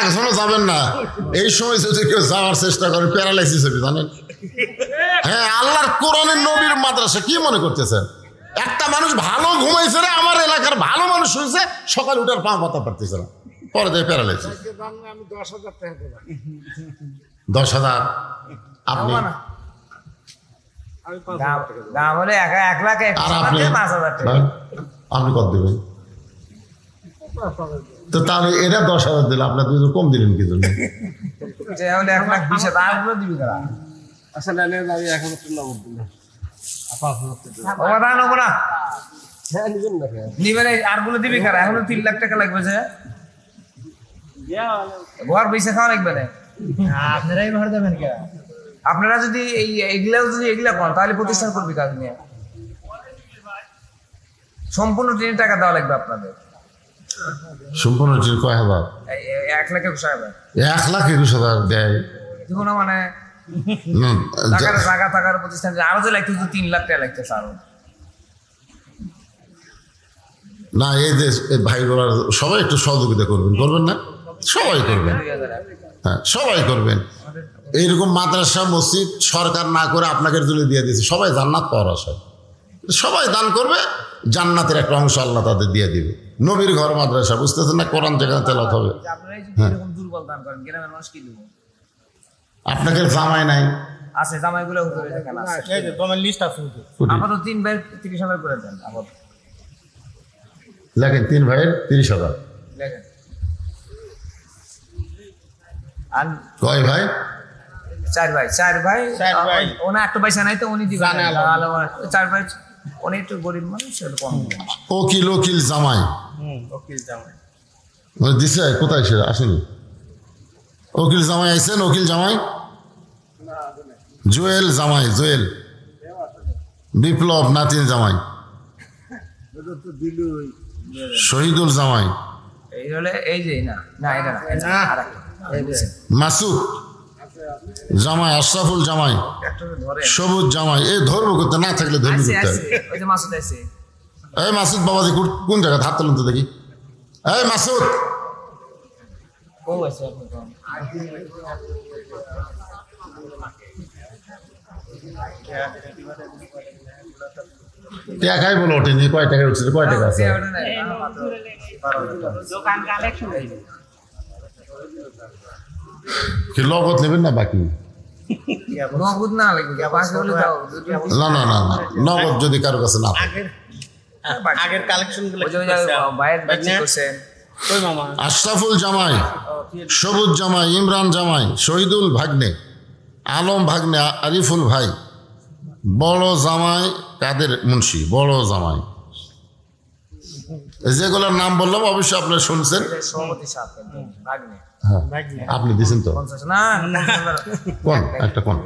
একজনও যাবেন না। এই সময় যদি কেউ যাওয়ার চেষ্টা করে প্যারালাইসিস হবে জানেন। হ্যাঁ, আল্লাহর কোরআনের নবীর মাদ্রাসা কি মনে করতেছেন? একটা মানুষ ভালো ঘুমাইছে রে, আমার এলাকার ভালো মানুষ হয়েছে, সকালে উঠার পা পাতা পারতেছে না, পরে দেয় প্যারালাইসিস। 10,000 আপনি দাম হলে 1 লাখ আর আপনি 5,000 টাকা। আপনি কত দেবেন? তো তাহলে এটা 10,000 দিলে আপনার দুজন কম দিলেন কি জন্য? যে হলে 1,20,000 আর গুলো দিবি কারা? আসলে আমি এখন একটু নগদ দিলাম। ওরা নেবো না, নিবেন আর গুলো দিবি কারা? এখন 3 লাখ টাকা লাগবে যে ঘর পয়সা খাওয়া লাগবে না। আপনারাই ভাড়া দেবেন কে? আপনারা যদি এগুলা করেন তাহলে প্রতিষ্ঠান করবি কাজ নিয়ে। সম্পূর্ণ ট্রেনের টাকা দেওয়া লাগবে আপনাদের। সম্পূর্ণ কয় হাজার? 1,21,000। 1,21,000 দেয় দেখুন না, মানে না, জায়গা থাকার প্রতিষ্ঠান আরো যে লাগতেছে 3 লাখ টাকা লাগতেছে আরো। না এই যে ভাইগুলো সবাই একটু সহযোগিতা করবেন, করবেন না? সবাই করবেন, হ্যাঁ সবাই করবেন। এইরকম মাদ্রাসা মসজিদ সরকার না করে আপনাকে তুলে দিয়ে দিয়েছে, সবাই জান্নাত পাওয়ার আশায় সবাই দান করবে, জান্নাতের একটা অংশ আল্লাহ তাদের দিয়ে দিবে। নবীর ঘর মাদ্রাসা, বুঝতেছেন না? কোরআন যেখানে তেলাওয়াত হবে। আপনারাই যদি এরকম দুর্বল দান করেন, গ্রামের মানুষ কি দেবো? আপনাকে জামাই নাই? আছে, জামাইগুলো হুজুরে যেখানে আছে। এই যে তোমার লিস্ট আছে হুজুর। আপাতত 3 ভাই 30,000 করে দেন। আপাতত লেখেন 3 ভাইয়ের 30,000। দেখেন আর কয় ভাই? 4 ভাই। 4 ভাই ওনা একটা পয়সা নাই তো উনি দিবেন। 4 ভাই উনি একটু গরিব মানুষ, একটু কম দিবেন। ওকিল জামাই ওকিল জামাই দিছে, কোথায় সে আসেনি? ওকিল জামাই আইছেন? ওকিল জামাই জুয়েল জামাই, জুয়েল বিপ্লব নাতিন জামাই, শহীদুল জামাই, এই হলে এই যে না এটা না, আরেকটা এই বুঝছেন, মাসুদ জামাই, আশরাফুল জামাই, একটা ধরে সবুজ জামাই। এই ধরবো করতে, না থাকলে ধরবি আছে করতে। আছে ওই যে মাসুদ আছে। এই মাসুদ বাবাজি কোন জায়গায়? হাত তুলুন তো দেখি। এই মাসুদ, ও আছে আপনি কোন? টাকাই বলো ওঠেনি, কয় টাকা উঠছে? কয় টাকা আছে? দোকান কালেকশন কি লগত নেবেন না বাকি? নগদ না লাগবে, বাকি হলে দাও। না নগদ যদি কারো কাছে না থাকে। আগের কালেকশন গুলো ওই যে বাইরের ব্যাচি করছেন। কই মামা? আশরাফুল জামাই, সবুজ জামাই, ইমরান জামাই, শহীদুল ভাগ্নে, আলম ভাগ্নে, আরিফুল ভাই, বড় জামাই কাদের মুন্সি, বড় জামাই। যেগুলোর নাম বললাম অবশ্যই আপনারা শুনছেন। সভাপতি সাহেব ভাগ্নে। হ্যাঁ, আপনি দিয়েছেন তো? 50 না, কোন একটা কোন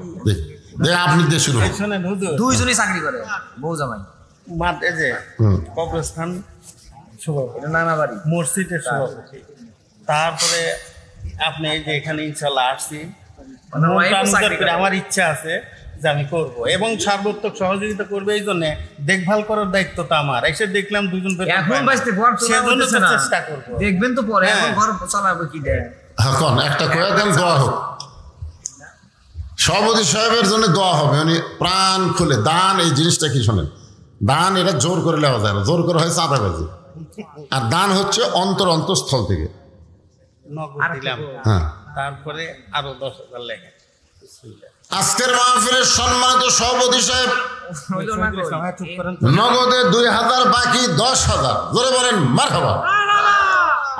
আপনি দিয়ে শুরু। শুনেন হুজুর, দুইজনই চাকরি করে, বউ জামাই। মাদ এই যে কবরস্থান সভাপতি, এটা নানা বাড়ি, মসজিদের সভাপতি। তারপরে আপনি এই যে এখানে ইনশাল্লাহ আসছি, আমার ইচ্ছা আছে যে আমি করব এবং সর্বোত্তক সহযোগিতা করবে। এই জন্য দেখভাল করার দায়িত্বটা আমার। এসে দেখলাম দুজন এখন বাঁচতে ঘর চলাচ্ছে না, চেষ্টা করবো। দেখবেন তো পরে, এখন ঘর চালাবে কি দেয়। এখন একটা কয়ে দেন, দোয়া হোক। সভাপতি সাহেবের জন্য দোয়া হবে, উনি প্রাণ খুলে দান। এই জিনিসটা কি শোনেন, দান এটা জোর করে নেওয়া যায় না, জোর করে হয় চাঁদাবাজি। আর দান হচ্ছে অন্তঃস্থল থেকে। নগদ দিলাম, হ্যাঁ। তারপরে আরো 10,000 লেখা। আজকের মাহফিলের সম্মানিত সভাপতি সাহেব চুপ করেন। নগদে 2,000, বাকি 10,000। জোরে বলেন মারহাবা।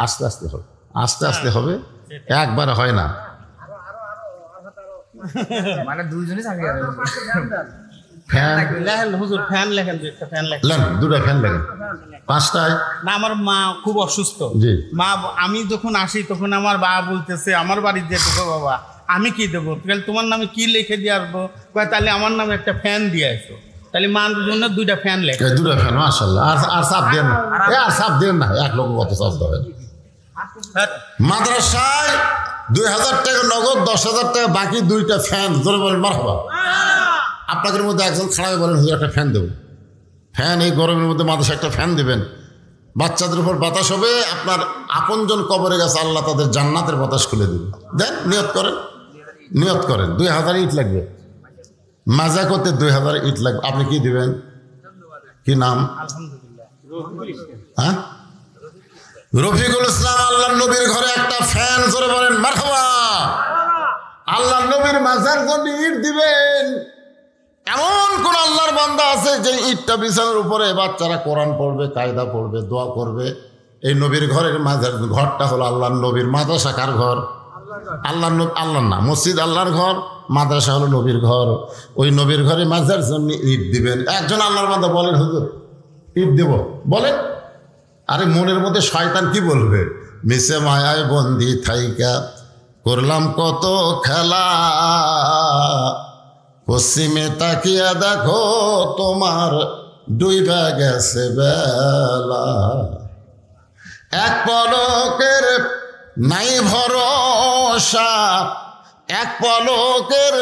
আস্তে আস্তে হবে, আস্তে আস্তে হবে, একবারে হয় না। মানে দুইজনই চাকরি করে। ফ্যান লেখেন হুজুর, ফ্যান লেখেন, একটা ফ্যান লেখেন। লেন, 2টা ফ্যান লেখেন। 5টায় না, আমার মা খুব অসুস্থ। জি। মা, আমি যখন আসি তখন আমার বাবা বলতেছে, আমার বাড়ির যেটুকু বাবা আমি কি দেবো, তাহলে তোমার নামে কি লিখে দিয়ে আসবো? তাহলে আমার নামে একটা ফ্যান দিয়ে আসো। তাহলে মার জন্য 2টা ফ্যান লেখে। 2টা ফ্যান, মাশাআল্লাহ। আর চাপ দেন না, আর চাপ দেন না, 1 লক্ষ কত চাপ দেবেন? মাদ্রাসায় 2,000 টাকা নগদ, 10,000 টাকা বাকি, 2টা ফ্যান। জোরে বলেন মারহাবা। আপনাদের মধ্যে একজন খাড়ায় বলেন হুজুর একটা ফ্যান দেবো। ফ্যান এই গরমের মধ্যে মাদ্রাসায় একটা ফ্যান দেবেন। বাচ্চাদের উপর বাতাস হবে, আপনার আপনজন কবরে গেছে, আল্লাহ তাদের জান্নাতের বাতাস খুলে দিবে। দেন, নিয়ত করেন, নিয়ত করেন। 2000 ইট লাগবে মাজা করতে, 2000 ইট লাগবে। আপনি কি দিবেন? কি নাম? হ্যাঁ, রফিকুল ইসলাম। আল্লাহ নবীর ঘরে একটা ফ্যান ধরে বলেন মারহাবা। আল্লাহ নবীর মাজার জন্য ইট দিবেন। এমন কোন আল্লাহর বান্দা আছে যে ইটটা বিছানার উপরে বাচ্চারা কোরআন পড়বে, কায়দা পড়বে, দোয়া করবে? এই নবীর ঘরের মাজার ঘরটা হলো আল্লাহর নবীর। মাদ্রাসা কার ঘর? আল্লাহর না, মসজিদ আল্লাহর ঘর, মাদ্রাসা হলো নবীর ঘর। ওই নবীর ঘরে মাজার জন্য ইট দিবেন। একজন আল্লাহর বান্দা বলেন হুজুর ইট দেব, বলেন। আরে মনের মধ্যে শয়তান কি বলবে? মিশে মায়ায় বন্দি থাইকা করলাম কত খেলা, পশ্চিমে তাকিয়া দেখো তোমার ডুইবা গেছে বেলা, এক পলকের নাই ভরসা, এক পলকের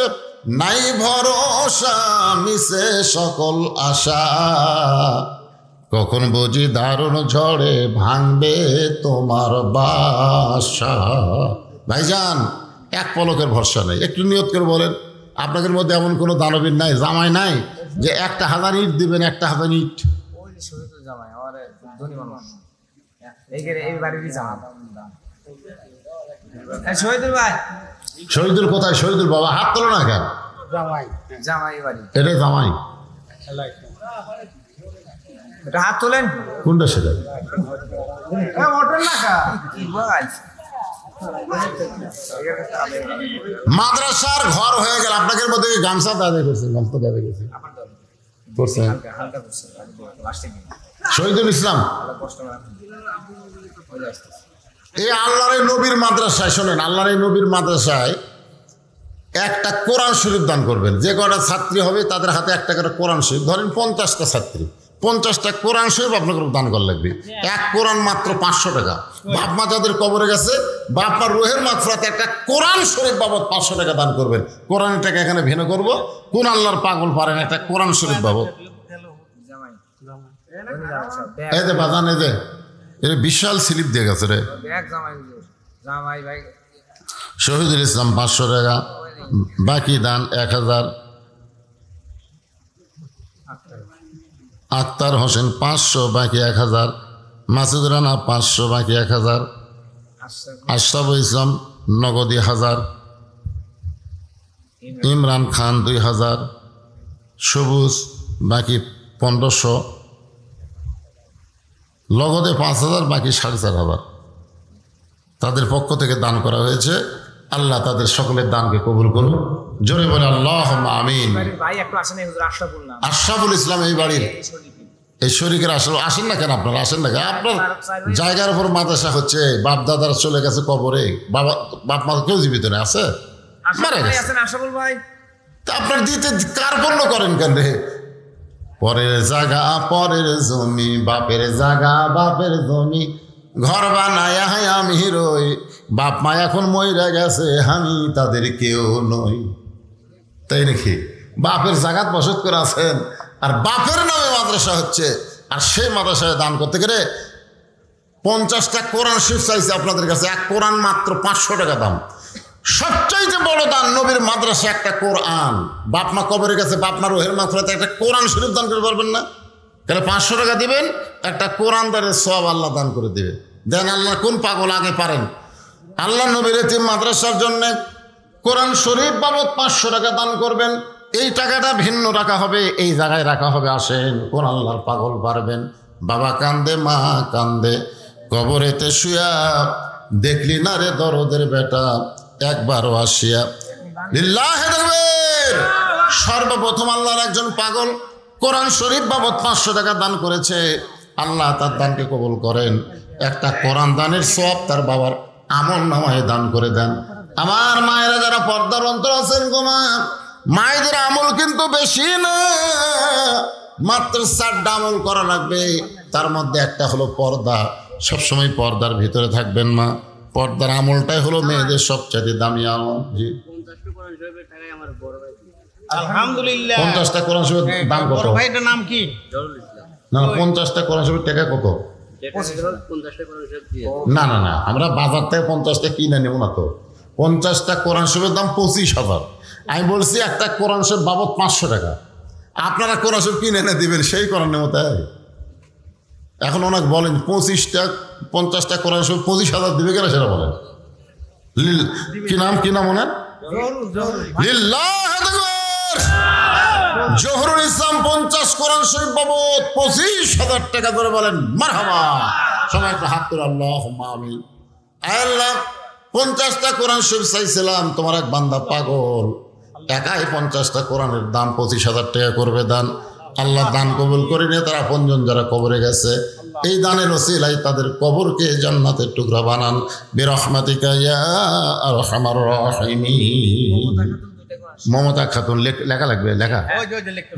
নাই ভরসা, মিশে সকল আশা, কখন বুঝি দারুণ ঝড়ে ভাঙবে তোমার বাসা। ভাইজান, এক পলকের ভরসা নেই। একটু নিয়ত করে বলেন, আপনাদের মধ্যে এমন কোনো দানবীর নাই, জামাই নাই যে 1000 ইট দিবেন? 1000 ইট শহীদুল কোথায়? শহীদুল বাবা হাত তোলো না কেন? এটা জামাই, এটা হাত তোলেন। কোনটা সেটা? মাদ্রাসার ঘর হয়ে গেল। আপনাদের মধ্যে গামছা দাঁড়িয়ে করছেন? গামছা দাঁড়িয়ে গেছে করছেন? শহীদুল ইসলাম। এই আল্লাহর নবীর মাদ্রাসায়, শোনেন, আল্লাহর নবীর মাদ্রাসায় একটা কোরআন শরীফ দান করবেন। যে কটা ছাত্রী হবে তাদের হাতে একটা করে কোরআন শরীফ। ধরেন 50টা ছাত্রী, 50টা কোরআন শরীফ আপনাকে দান করা লাগবে। এক কোরআন মাত্র 500 টাকা। বাপ মা যাদের কবরে গেছে, বাপ মার রুহের মাগফিরাতে একটা কোরআন শরীফ বাবদ 500 টাকা দান করবেন। কোরআনের টাকা এখানে ভিন্ন করব। কোন আল্লাহর পাগল পারেন একটা কোরআন শরীফ বাবদ? এই যে বাজান, এই যে এর বিশাল স্লিপ দিয়ে গেছে রে। শহীদুল ইসলাম 500 টাকা, বাকি দান 1000। আক্তার হোসেন 500, বাকি 1000। মাসুদ রানা 500, বাকি 1000। আশরাফুল ইসলাম নগদী 1000। ইমরান খান 2000। সবুজ বাকি 1500। লগদে 5000, বাকি 4500 তাদের পক্ষ থেকে দান করা হয়েছে। আল্লাহ তাদের সকলের দানকে কবুল করুন। জোরে বলে আল্লাহুম্মা আমিন। আশরাফুল ইসলাম এই বাড়ির, এই শরীকের আসেন না কেন? আপনারা আসেন না কেন? আপনার জায়গার উপর মাদ্রাসা হচ্ছে, বাপ দাদার চলে গেছে কবরে, বাপ মা কেউ জীবিত নেই, আছে মারা গেছে। আপনার দিতে কার পণ্য করেন কেন রে? পরের জায়গা পরের জমি, বাপের জায়গা বাপের জমি, ঘর বানায় আমি রই, বাপ মা এখন মইরা গেছে, আমি তাদের কেউ নই। তাই নাকি? বাপের জায়গাত বসত করে আছেন, আর বাপের নামে মাদ্রাসা হচ্ছে, আর সেই মাদ্রাসায় দান করতে গেলে 50টা কোরআন শরীফ চাইছে আপনাদের কাছে। এক কোরআন মাত্র 500 টাকা দাম। সবচাইতে বড় দান নবীর মাদ্রাসা একটা কোরআন। বাপ মা কবরে গেছে, বাপ মা রুহের মাগফিরাতে একটা কোরআন শরীফ দান করে পারবেন না? তাহলে 500 টাকা দিবেন, একটা কোরআন দানের সওয়াব আল্লাহ দান করে দিবে। দেন, আল্লাহ কোন পাগল আগে পারেন? আল্লাহ নবীর এতিম মাদ্রাসার জন্য কোরআন শরীফ বাবদ 500 টাকা দান করবেন। এই টাকাটা ভিন্ন রাখা হবে, এই জায়গায় রাখা হবে। আসেন, কোন আল্লাহর পাগল পারবেন? বাবা কান্দে, মা কান্দে, কবরেতে শুয়া, দেখলি না রে দরদের বেটা, একবারও আসিয়া লিল্লাহি তাকবীর। সর্বপ্রথম আল্লাহর একজন পাগল কোরআন শরীফ বাবদ 500 টাকা দান করেছে। আল্লাহ তার দানকে কবুল করেন। একটা কোরআন দানের সওয়াব তার বাবার আমল নামায় দান করে দেন। আমার মায়েরা যারা পর্দার অন্তর আছেন গো মা, মায়েদের আমল কিন্তু বেশি না, মাত্র 4টা আমল করা লাগবে। তার মধ্যে একটা হলো পর্দা। সবসময় পর্দার ভিতরে থাকবেন মা। পর্দার আমলটাই হলো মেয়েদের সবচেয়ে দামি আমল। জি, আলহামদুলিল্লাহ। 50টা কোরআন শরীফের দাম কত? ভাই, এটার নাম কি? না, 50টা কোরআন শরীফের টাকা কত? না না না, আমরা বাজার থেকে 50টা কিনে নেব না তো। 50টা কোরআন শরীফের দাম 25,000। আমি বলছি একটা কোরআন শরীফ বাবদ 500 টাকা। আপনারা কোরআন শরীফ কিনে এনে দিবেন, সেই কোরআন নেব তাই। এখন অনেক বলেন 50টা কোরআন শরীফ 25,000 দিবে কেন সেটা বলেন। কি নাম ওনার? জহুরুল ইসলাম 50 কোরআন শরীফ বাবদ 25,000 টাকা করে বলেন মারহাবা। সবাই একটা হাত করে আল্লাহুম্মা আমিন। আল্লাহ 50টা কোরআন শরীফ চাইছিলাম, তোমার এক বান্দা পাগল একাই 50টা কোরআনের দাম 25,000 টাকা করবে দান। আল্লাহ দান কবুল করে নিয়ে তারা আপনজন যারা কবরে গেছে, এই দানের ওসিলায় তাদের কবরকে জান্নাতের টুকরা বানান বিরহমাতিকা ইয়া আরহামার রাহিমিন। মমতা খাতুন লেখা লাগবে, লেখা।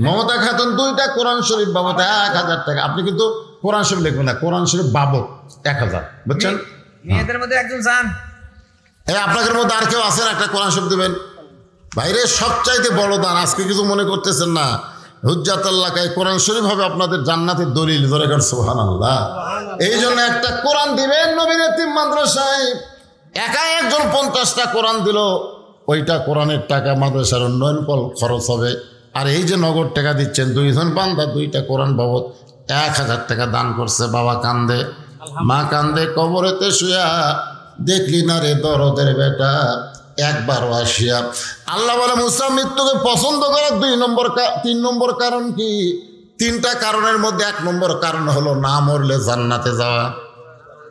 মমতা খাতুন 2টা কোরআন শরীফ বাবদ 1,000 টাকা। আপনি কিন্তু কোরআন শরীফ লিখবেন না, কোরআন শরীফ বাবদ 1,000, বুঝছেন? মেয়েদের মধ্যে একজন যান, আপনাদের মধ্যে আর কেউ আছেন একটা কোরআন শরীফ দেবেন? বাইরে সবচাইতে বড় দান। আজকে কিছু মনে করতেছেন না, হুজ্জাতুল্লাহ কোরআন শরীফ হবে আপনাদের জান্নাতের দলিল। জোরে কর সুবহানাল্লাহ। এই জন্য একটা কোরআন দিবেন নবীর এতিম মাদ্রাসায়। একা একজন 50টা কোরআন দিল, ওইটা কোরআনের টাকা মাদ্রাসার উন্নয়ন খরচ হবে। আর এই যে নগদ টাকা দিচ্ছেন, 2জন বান্দা 2টা কোরআন বাবদ 1,000 টাকা দান করছে। বাবা কান্দে, মা কান্দে, কবরেতে শুয়া দেখলি না রে দরদের বেটা একবারও আসিয়া। আল্লাহ বলে মুসা মৃত্যুকে পছন্দ করার 3 নম্বর কারণ কি? 3টা কারণের মধ্যে 1 নম্বর কারণ হলো না মরলে জান্নাতে যাওয়া।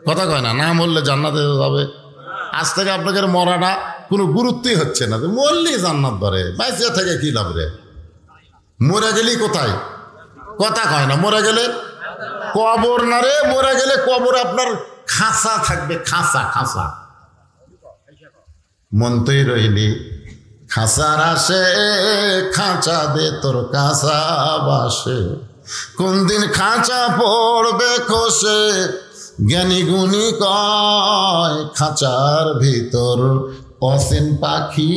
কথা কয় না মরলে জান্নাতে যাবে। আজ থেকে আপনাকে মরাটা কোনো গুরুত্বই হচ্ছে না, মরলেই জান্নাত ধরে। বাইসে থেকে কি লাভ রে? মরে গেলেই কোথায়? কথা কয় না, মরে গেলে কবর না রে, মরে গেলে কবর আপনার খাঁচা থাকবে, খাঁচা। মন তুই রইলি খাঁচার আসে, খাঁচা দে তোর কাঁচা বাসে। কোন দিন খাঁচা পড়বে খসে, জ্ঞানী গুণী কয় খাঁচার ভিতর অসীন পাখি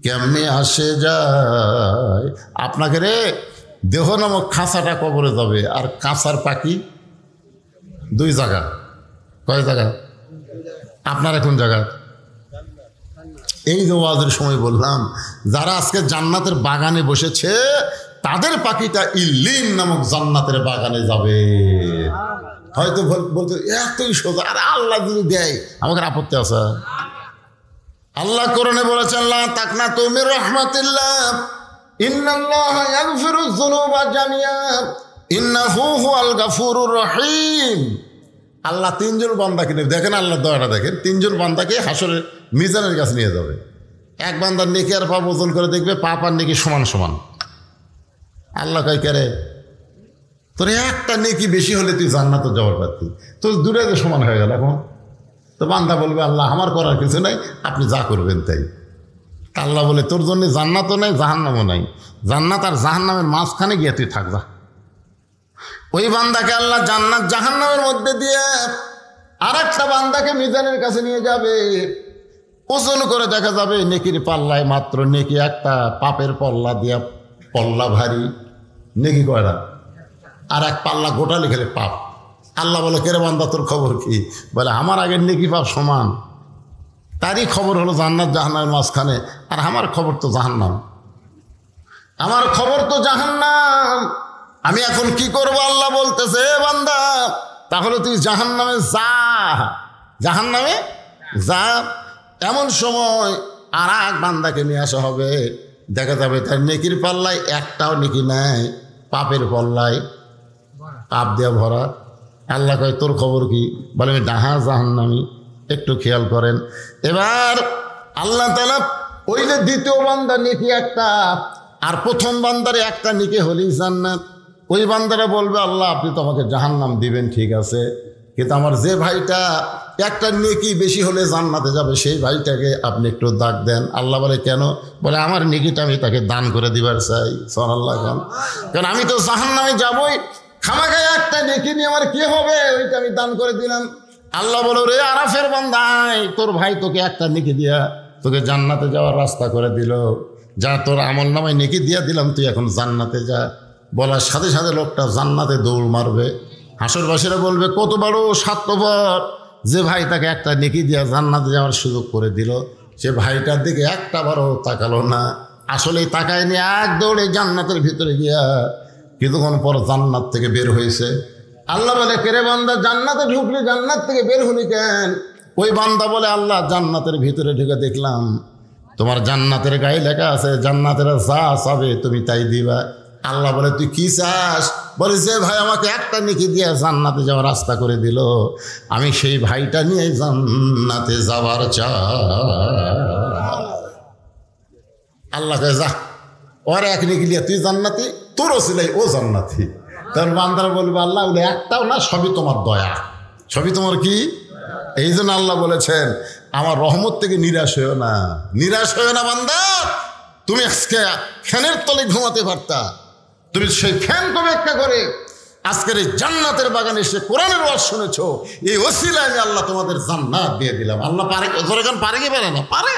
কেমনে আসে যায়। আপনাকে রে দেহ নামক খাঁচাটা কবরে যাবে, আর কাঁচার পাখি 2 জায়গা। কয় জায়গা? আপনার এখন জায়গা। এই যে ওয়াজের সময় বললাম, যারা আজকে জান্নাতের বাগানে বসেছে তাদের পাখিটা ইল্লিন নামক জান্নাতের বাগানে যাবে। হয়তো বলতে এতই সোজা, আর আল্লাহ যদি দেয় আমাকে আপত্তি আছে? আল্লাহ কোরআনে বলেছেন লা তাকনাতু মির রাহমাতিল্লাহ ইন্নাল্লাহা ইয়াগফিরুয যুনুবা জামিআ ইন্নাহু হুয়াল গাফুরুর রহিম। আল্লাহ 3জন বান্দাকে নিয়ে, দেখেন আল্লাহ দয়াটা দেখেন, 3জন বান্দাকে হাসরের মিজানের কাছে নিয়ে যাবে। এক বান্দার নেকি আর পাপ ওজন করে দেখবে, পাপ আর নেকি সমান। আল্লাহ কয় কে রে, তোর একটা নেকি বেশি হলে তুই জান্নাতে যাওয়ার পারতি, তোর 2টাই সমান হয়ে গেল। এখন তো বান্দা বলবে আল্লাহ আমার করার কিছু নাই, আপনি যা করবেন তাই। আল্লাহ বলে তোর জন্য জান্নাতও নাই, জাহান্নামও নাই। জান্নাত আর জাহান্নামের মাঝখানে গিয়ে তুই থাক যা। ওই বান্দাকে আল্লাহ জান্নাত জাহান্নামের মধ্যে দিয়ে আর একটা বান্দাকে মিজানের কাছে নিয়ে যাবে। ওজন করে দেখা যাবে নেকির পাল্লায় মাত্র নেকি একটা, পাপের পল্লা দিয়া পল্লা ভারী, নেকি কয়টা, আর এক পাল্লা গোটা লিখে পাপ। আল্লাহ বলে কেরে বান্দা তোর খবর কি? বলে আমার আগের নেকি পাপ সমান। তারই খবর হলো জান্নাত জাহান্নামের মাঝখানে, আর আমার খবর তো জাহান্নাম। আমার খবর তো জাহান্নাম। আমি এখন কি করব? আল্লাহ বলতেছে বান্দা তাহলে তুই জাহান্নামে যা, জাহান্নামে যা। এমন সময় আর এক বান্দাকে নিয়ে আসা হবে, দেখা যাবে তার নেকির পাল্লায় একটাও নেকি নাই, পাপের পাল্লায় পাপ দেওয়া ভরা। আল্লাহ কয় তোর খবর কি? বলে আমি জাহান্নামী। একটু খেয়াল করেন। এবার আল্লাহ তাআলা ওই যে দ্বিতীয় বান্দা নেকি একটা, আর প্রথম বান্দারে একটা নেকি হলেই জান্নাত। ওই বান্দারা বলবে আল্লাহ আপনি তো আমাকে জাহান্নাম দিবেন, ঠিক আছে, কিন্তু আমার যে ভাইটা একটা নেকি বেশি হলে জান্নাতে যাবে সেই ভাইটাকে আপনি একটু দাগ দেন। আল্লাহ বলে কেন? বলে আমার নেকিটা আমি তাকে দান করে দিবার চাই। সুবহানাল্লাহ। কারণ আমি তো জাহান্নামে যাবই, খামাখায় একটা নেকি নিয়ে আমার কি হবে? ওইটা আমি দান করে দিলাম। আল্লাহ বলো রে আরাফের বান্দাই, তোর ভাই তোকে একটা নেকি দিয়া তোকে জান্নাতে যাওয়ার রাস্তা করে দিল, যা তোর আমল নামায় নেকি দিয়া দিলাম, তুই এখন জান্নাতে যা। বলার সাথে সাথে লোকটা জান্নাতে দৌড় মারবে। হাসরবাসীরা বলবে কত বড় স্বার্থপর, যে ভাই তাকে একটা নেকি দিয়া জান্নাতে যাওয়ার সুযোগ করে দিল, সে ভাইটার দিকে একটা বারও তাকালো না। আসলে তাকায়নি, এক দৌড়ে জান্নাতের ভিতরে গিয়া কিছুক্ষণ পর জান্নাত থেকে বের হয়েছে। আল্লাহ বলে, কেরে বান্দা জান্নাতে ঢুকলি, জান্নাত থেকে বের হলি কেন? ওই বান্দা বলে, আল্লাহ জান্নাতের ভিতরে ঢুকে দেখলাম তোমার জান্নাতের গায়ে লেখা আছে জান্নাতের যা চাবে তুমি তাই দিবা। আল্লাহ বলে, তুই কি চাস? বলে, যে ভাই আমাকে একটা নেকি দিয়ে জান্নাতে যাওয়ার রাস্তা করে দিল, আমি সেই ভাইটা নিয়ে জান্নাতে যাওয়ার চাই। আল্লাহ কয়, যা, ওর এক নেকি দিয়ে তুই জান্নাতি, তোরও ছিলাই ও জান্নাতি। তার বান্দারা বলবে, আল্লাহ বলে, একটাও না, সবই তোমার দয়া, সবই তোমার কি। এই জন্য আল্লাহ বলেছেন, আমার রহমত থেকে নিরাশ হয়েও না, নিরাশ হয়েও না বান্দা। তুমি আজকে ফ্যানের তলে ঘুমাতে পারতা, তুমি সেই ফ্যান কবে একটা করে আজকের এই জান্নাতের বাগানে এসে কোরআনের ওয়াজ শুনেছ, এই ওসিলায় আমি আল্লাহ তোমাদের জান্নাত দিয়ে দিলাম। আল্লাহ পারে, যখন পারে কি পারে না? পারে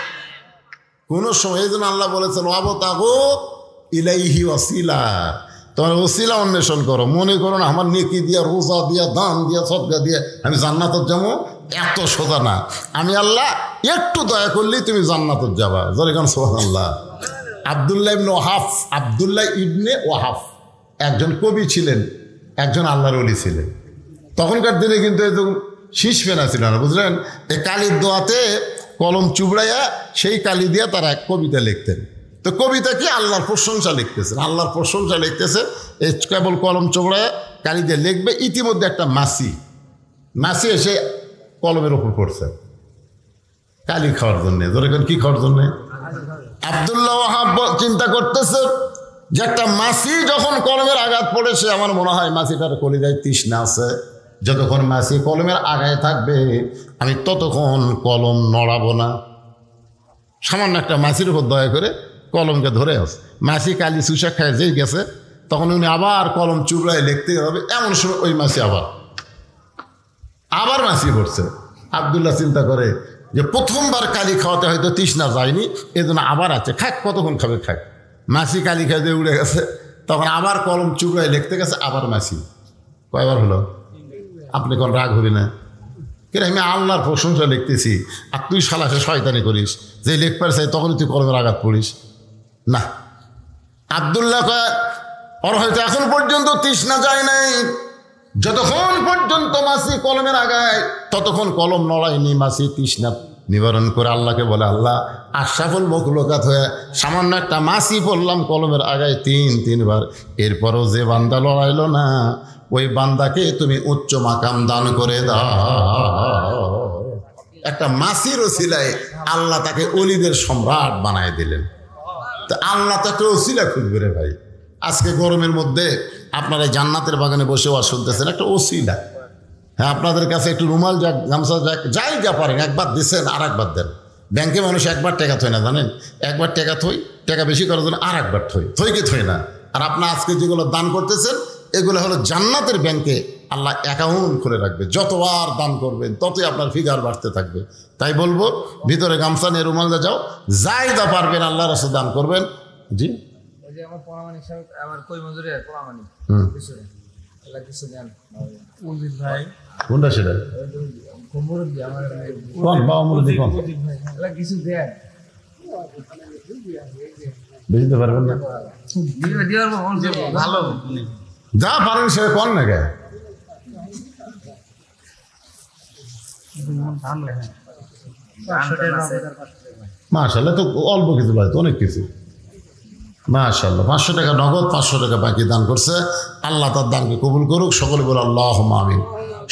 কোনো সময়। এই জন্য আল্লাহ বলেছেন, ওয়াবতাগু ইলাইহি ওয়াসিলা, তোমার ওসিলা অন্বেষণ করো। মনে করো না আমার নেকি দিয়া, রোজা দিয়া, দান দিয়া, সদকা দিয়া আমি জান্নাতের যাবো, এত সোজা না। আমি আল্লাহ একটু দয়া করলেই তুমি জান্নাতের যাবা। যখন সুবহানাল্লাহ। আব্দুল্লাহ ইবনে ওয়াহাব, আব্দুল্লাহ ইবনে ওয়াহাব একজন কবি ছিলেন, একজন আল্লাহর ওলি ছিলেন। তখনকার দিনে কিন্তু এরকম শীষ পেনা ছিল না, বুঝলেন? এই কালির দোয়াতে কলম চুবড়াইয়া সেই কালি দিয়ে তারা এক কবিতা লিখতেন। তো কবিতা কি? আল্লাহর প্রশংসা লিখতেছেন, আল্লাহর প্রশংসা লিখতেছে। এই কেবল কলম চুবড়াইয়া কালি দিয়ে লিখবে। ইতিমধ্যে একটা মাছি এসে কলমের ওপর পড়ছে কালি খাওয়ার জন্যে। ধরেন কি খাওয়ার জন্যে? আব্দুল্লাহ ওয়াহাব চিন্তা করতেছে যে একটা মাছি যখন কলমের আঘাত পড়েছে, আমার মনে হয় মাছিটার কলিজায় তৃষ্ণা আছে। যতক্ষণ মাছি কলমের আগায় থাকবে আমি ততক্ষণ কলম নড়াবো না। সামান্য একটা মাছির উপর দয়া করে কলমকে ধরে আছে। মাছি কালি চুষা খায় যেই গেছে, তখন উনি আবার কলম চুবড়ায় লিখতে হবে। এমন সময় ওই মাছি আবার মাছি পড়ছে। আব্দুল্লাহ চিন্তা করে যে প্রথমবার কালি খাওয়াতে হয়তো তৃষ্ণা যায়নি, এই জন্য আবার আছে, খাক, কতক্ষণ খাবে খাক। মাছি কালি খাইতে উড়ে গেছে, তখন আবার কলম চুবড়ায় লিখতে গেছে, আবার মাছি। কয়বার হলো? আপনি কোন রাগ হবি না? কেন আমি আল্লাহর প্রশংসা লিখতেছি আর তুই শালাসে শয়তানি করিস, যে লিখবার চাই তখনই তুই কলমের আঘাত পড়িস না। আব্দুল্লাহ কয়, ওর হয়তো এখন পর্যন্ত তৃষ্ণা যায় নাই। যতক্ষণ পর্যন্ত মাছি কলমের আগায় ততক্ষণ কলম নড়ায়নি। মাছি তৃষ্ণা নিবারণ করে আল্লাহকে বলে, আল্লাহ আশরাফুল মখলুকাত হয়ে সামান্য একটা মাছি পড়লাম কলমের আগায় তিনবার, এরপরও যে বান্দা লড়াইল না, ওই বান্দাকে তুমি উচ্চ মাকাম দান করে দাও। একটা মাছির ওসিলায় আল্লাহ তাকে অলিদের সম্রাট বানায় দিলেন। তো আল্লাহ তাকে ওসিলা খুঁজবে রে ভাই। আজকে গরমের মধ্যে আপনারা জান্নাতের বাগানে বসে ওয়াজ শুনতেছেন, একটা ওসিলা। হ্যাঁ, আপনাদের কাছে একটু রুমাল যাক, গামছা যাক, যাই যা পারেন, একবার দিচ্ছেন আর একবার দেন। ব্যাংকে মানুষ একবার টাকা থই না, জানেন? একবার টাকা থই, টাকা বেশি করার জন্য আর একবার থইকে থই না। আর আপনার আজকে যেগুলো দান করতেছেন এগুলো হলো জান্নাতের ব্যাংকে আল্লাহ অ্যাকাউন্ট খুলে রাখবে। যতবার দান করবেন ততই আপনার ফিগার বাড়তে থাকবে। তাই বলবো, ভিতরে গামছা নিয়ে রুমাল যা যাও, যাই যা পারবেন আল্লাহর রাস্তায় দান করবেন। জি, আমার পরামানিক সাহেব, আমার কই মজুরি পরামানিক কিছু দেন ভাই। কোনটা সেটা? কোন বাবা মুরব্বি কোন? কিছু দেন, বুঝতে পারবেন না? ভালো যা পারেন সে কোন না গে। মাশাআল্লাহ, তো অল্প কিছু নয়, তো অনেক কিছু। মাশাআল্লাহ, 500 টাকা নগদ, 500 টাকা বাকি দান করছে। আল্লাহ তার দানকে কবুল করুক, সকলে বলে আল্লাহুম্মা আমিন।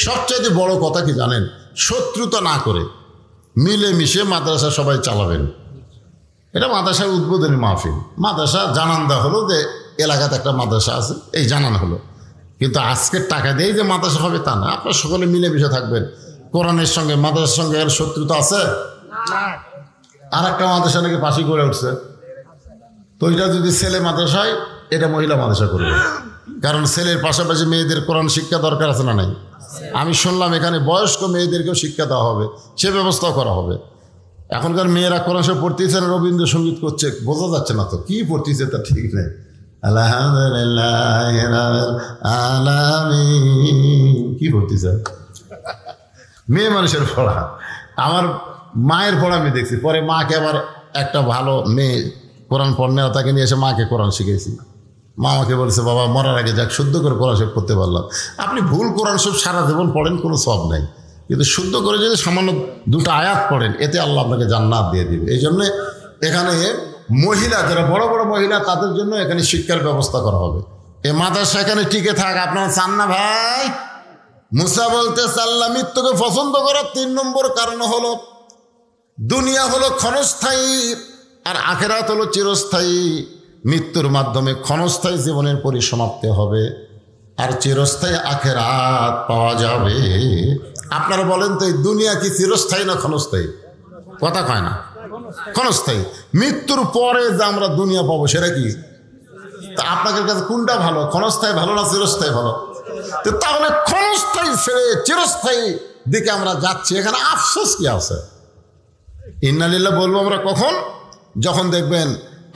সবচাইতে বড় কথা কি জানেন? শত্রুতা না করে মিলেমিশে মাদ্রাসা সবাই চালাবেন। এটা মাদ্রাসার উদ্বোধনী মাহফিল। মাদ্রাসা জানান দেওয়া হলো যে এলাকাতে একটা মাদ্রাসা আছে, এই জানান হলো। কিন্তু আজকের টাকা দিয়েই যে মাদ্রাসা হবে তা না। আপনারা সকলে মিলেমিশে থাকবেন। কোরআনের সঙ্গে মাদ্রাসার সঙ্গে এর শত্রুতা আছে? আর একটা মাদ্রাসা নাকি পাশি করে উঠছে, তো এটা যদি ছেলে মাদ্রাসা হয়, এটা মহিলা মাদ্রাসা করবে। কারণ ছেলের পাশাপাশি মেয়েদের কোরআন শিক্ষা দরকার আছে না নাই? আমি শুনলাম এখানে বয়স্ক মেয়েদেরকেও শিক্ষা দেওয়া হবে, সে ব্যবস্থাও করা হবে। এখনকার মেয়েরা কোরআন শরীফ পড়তেছে না, রবীন্দ্রসঙ্গীত করছে, বোঝা যাচ্ছে না তো কি পড়তেছে তা ঠিক নেই। আলহামদুলিল্লাহ রাব্বিল আলামিন। কি পড়তেছে? মেয়ে মানুষের পড়া। আমার মায়ের পড়া আমি দেখছি, পরে মাকে আবার একটা ভালো মেয়ে কোরআন পড়নে তাকে নিয়ে এসে মাকে কোরআন শিখেছি। মা আমাকে বলছে, বাবা মরার আগে যাক শুদ্ধ করে কোরআন শরীফ পড়তে পারলাম। আপনি ভুল কোরআন শরীফ সারা জীবন পড়েন, কোনো সব নাই, কিন্তু শুদ্ধ করে যদি সামান্য দুটো আয়াত পড়েন, এতে আল্লাহ আপনাকে জান্নাত দিয়ে দিবে। এই জন্যে এখানে মহিলা যারা বড় বড় মহিলা তাদের জন্য এখানে শিক্ষার ব্যবস্থা করা হবে। এ মাদ্রাসা এখানে টিকে থাক, আপনারা চান না ভাই? মুসা বলতে আল্লাহ মৃত্যুকে পছন্দ করার 3 নম্বর কারণ হলো দুনিয়া হলো ক্ষণস্থায়ী আর আখেরাত হলো চিরস্থায়ী। মৃত্যুর মাধ্যমে ক্ষণস্থায়ী জীবনের পরিসমাপ্তি হবে আর চিরস্থায়ী আখেরাত পাওয়া যাবে। আপনারা বলেন তো, এই দুনিয়া কি চিরস্থায়ী না ক্ষণস্থায়ী? কথা কয় না, ক্ষণস্থায়ী। মৃত্যুর পরে যে আমরা দুনিয়া পাবো সেটা কি? তা আপনাদের কাছে কোনটা ভালো, ক্ষণস্থায়ী ভালো না চিরস্থায়ী ভালো? তাহলে ক্ষণস্থায়ী ছেড়ে চিরস্থায়ী দিকে আমরা যাচ্ছি, এখানে আফসোস কি আছে? ইন্নালিল্লাহ বলবো আমরা কখন? যখন দেখবেন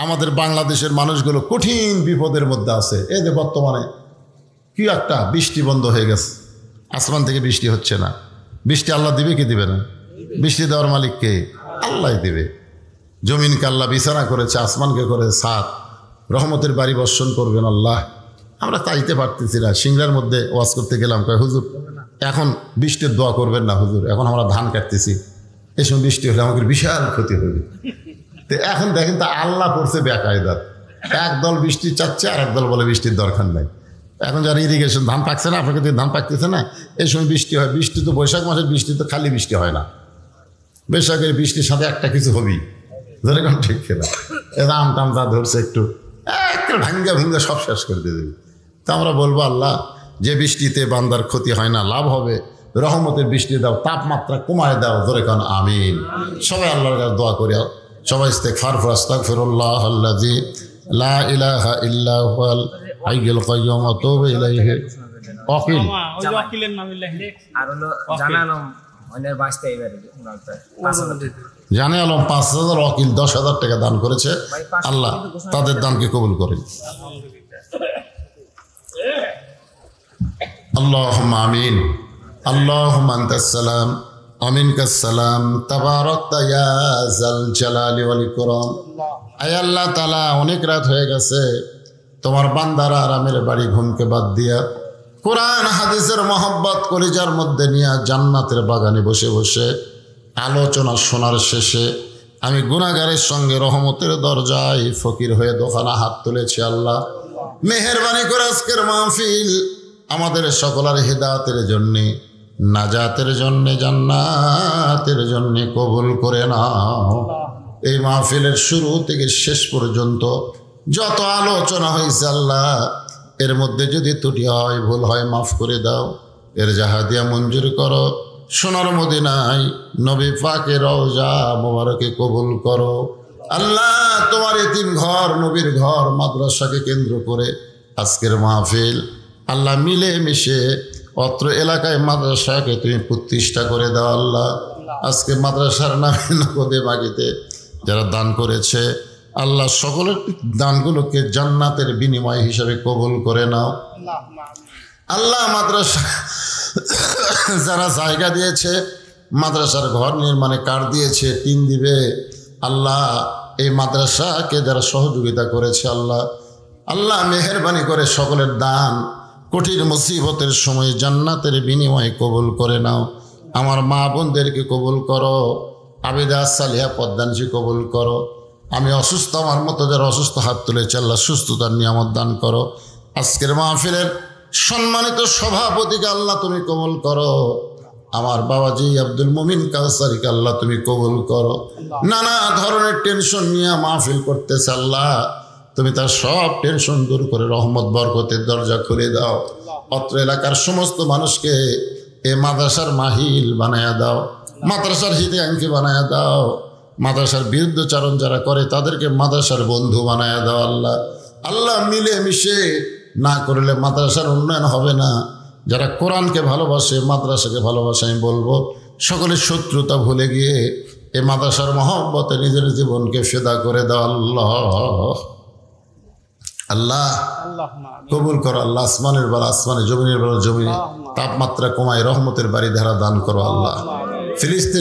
আমাদের বাংলাদেশের মানুষগুলো কঠিন বিপদের মধ্যে আছে। এই যে বর্তমানে কি একটা বৃষ্টি বন্ধ হয়ে গেছে, আসমান থেকে বৃষ্টি হচ্ছে না। বৃষ্টি আল্লাহ দিবে কি দিবে না? বৃষ্টি দেওয়ার মালিক কে? আল্লাহ দিবে। জমিনকে আল্লাহ বিছানা করেছে, আসমানকে করে ছাদ, রহমতের বাড়ি বর্ষণ করবেন আল্লাহ। আমরা চাইতে পারতেছি না। সিংড়ার মধ্যে ওয়াজ করতে গেলাম, কয় হুজুর এখন বৃষ্টির দোয়া করবেন না হুজুর, এখন আমরা ধান কাটতেছি, এই সময় বৃষ্টি হলে আমাদের বিশাল ক্ষতি হবে। তো এখন দেখেন তো আল্লাহ পড়ছে বেকায়দার, একদল বৃষ্টি চাচ্ছে আর একদল বলে বৃষ্টির দরকার নাই। এখন যারা ইরিগেশন ধান পাকছে না, আপনাকে ধান পাকতেছে না, এই সময় বৃষ্টি হয়। বৃষ্টি তো বৈশাখ মাসের বৃষ্টি তো খালি বৃষ্টি হয় না, বৈশাখের বৃষ্টির সাথে একটা কিছু হবেই, যেরকম ঠিক কিনা। এটা আম টাম যা ধরছে একটু ভাঙ্গা ভুঙ্গা সব শেষ করে দিয়ে দেবে। তা আমরা বলবো, আল্লাহ যে বৃষ্টিতে বান্দার ক্ষতি হয় না, লাভ হবে, রহমতের বৃষ্টি দাও, তাপমাত্রা কমায় দাও, ধরে কান আমিন। সবাই আল্লাহর কাছে দোয়া করি, সবাই ইস্তেগফার আস্তাগফিরুল্লাহ আল্লাযী লা ইলাহা ইল্লা হুয়াল হাইয়ুল কাইয়্যুম ওয়া তুবু ইলাইহি। ওয়াকিল ওয়াকিলের নাম আর হলো জানালাম অনেক বাঁচতে এবারে জানে আলম 5,000, ওয়াকিল 10,000 টাকা দান করেছে। আল্লাহ তাদের দানকে কবুল করেন। আল্লাহুম্মা আমিন। আল্লাহুম্মা আনতাস সালাম ওয়া মিনকাস সালাম তাবারাকতা ইয়া যাল জালালি ওয়াল ইকরাম। আয় আল্লাহ তাআলা, অনেক রাত হয়ে গেছে, তোমার বান্দারা আরামের বাড়ি ঘুমকে বাদ দিয়া কোরআন হাদিসের মহব্বত কলিজার মধ্যে নিয়ে জান্নাতের বাগানে বসে বসে আলোচনা শোনার শেষে আমি গুনাহগারের সঙ্গে রহমতের দরজায় ফকির হয়ে দোকানা হাত তুলেছি। আল্লাহ মেহেরবানি করে আজকের মাহফিল আমাদের সকলের হিদায়াতের জন্যে, নাজাতের জন্যে, জান্নাতের জন্যে কবুল করে নাও। এই মাহফিলের শুরু থেকে শেষ পর্যন্ত যত আলোচনা হয়েছে আল্লাহ, এর মধ্যে যদি ত্রুটি হয়, ভুল হয়, মাফ করে দাও। এর জাহাদিয়া মঞ্জুর করো। সোনার মদিনায় নবী পাকের রওজা মোবারকে কবুল করো। আল্লাহ তোমার এতিম ঘর, নবীর ঘর, মাদ্রাসাকে কেন্দ্র করে আজকের মাহফিল আল্লাহ মিলে মিশে অত্র এলাকায় মাদ্রাসাকে তুমি প্রতিষ্ঠা করে দাও। আল্লাহ আজকে মাদ্রাসার নামে নগদে বাগিতে যারা দান করেছে আল্লাহ, সকলের দানগুলোকে জান্নাতের বিনিময় হিসাবে কবুল করে নাও। আল্লাহ মাদ্রাসা যারা জায়গা দিয়েছে, মাদ্রাসার ঘর নির্মাণে কাঠ দিয়েছে, টিন দিবে, আল্লাহ এই মাদ্রাসাকে যারা সহযোগিতা করেছে আল্লাহ, আল্লাহ মেহেরবানি করে সকলের দান কঠিন মুসিবতের সময় জান্নাতের বিনিময়ে কবুল করে নাও। আমার মা বোনদেরকে কবুল করো, আবিদা সালিহা পদ্মানসি কবুল করো। আমি অসুস্থ, আমার মতো যারা অসুস্থ হাত তুলেছে আল্লাহ সুস্থতার নিয়ামত দান করো। আজকের মাহফিলের সম্মানিত সভাপতিকে আল্লাহ তুমি কবুল করো। আমার বাবাজি আব্দুল মুমিন কাউসারিকে আল্লাহ তুমি কবুল করো। নানা ধরনের টেনশন নিয়ে মাহফিল করতেছে আল্লাহ, তুমি তার সব টেনশন দূর করে রহমত বরকতের দরজা খুলে দাও। অত্র এলাকার সমস্ত মানুষকে এ মাদ্রাসার মাহিল বানায়া দাও, মাদ্রাসার হিতাকাঙ্ক্ষী বানায়া দাও। মাদ্রাসার বিরুদ্ধচারণ যারা করে তাদেরকে মাদ্রাসার বন্ধু বানায়া দাও। আল্লাহ আল্লাহ মিলে মিশে না করলে মাদ্রাসার উন্নয়ন হবে না। যারা কোরআনকে ভালোবাসে, মাদ্রাসাকে ভালোবাসে, আমি বলবো সকলের শত্রুতা ভুলে গিয়ে এই মাদ্রাসার মহব্বতে নিজের জীবনকে ফিদা করে দাও। আল্লাহ আল্লাহ আল্লাহুম্মা আমিন। কবুল করো আল্লাহ, আসমানের বেলা আসমানে, জমিনের বেলা জমিনে, তাপমাত্রা কমায় রহমতের বাড়ি ধারা দান করো আল্লাহ। ফিলিস্তিন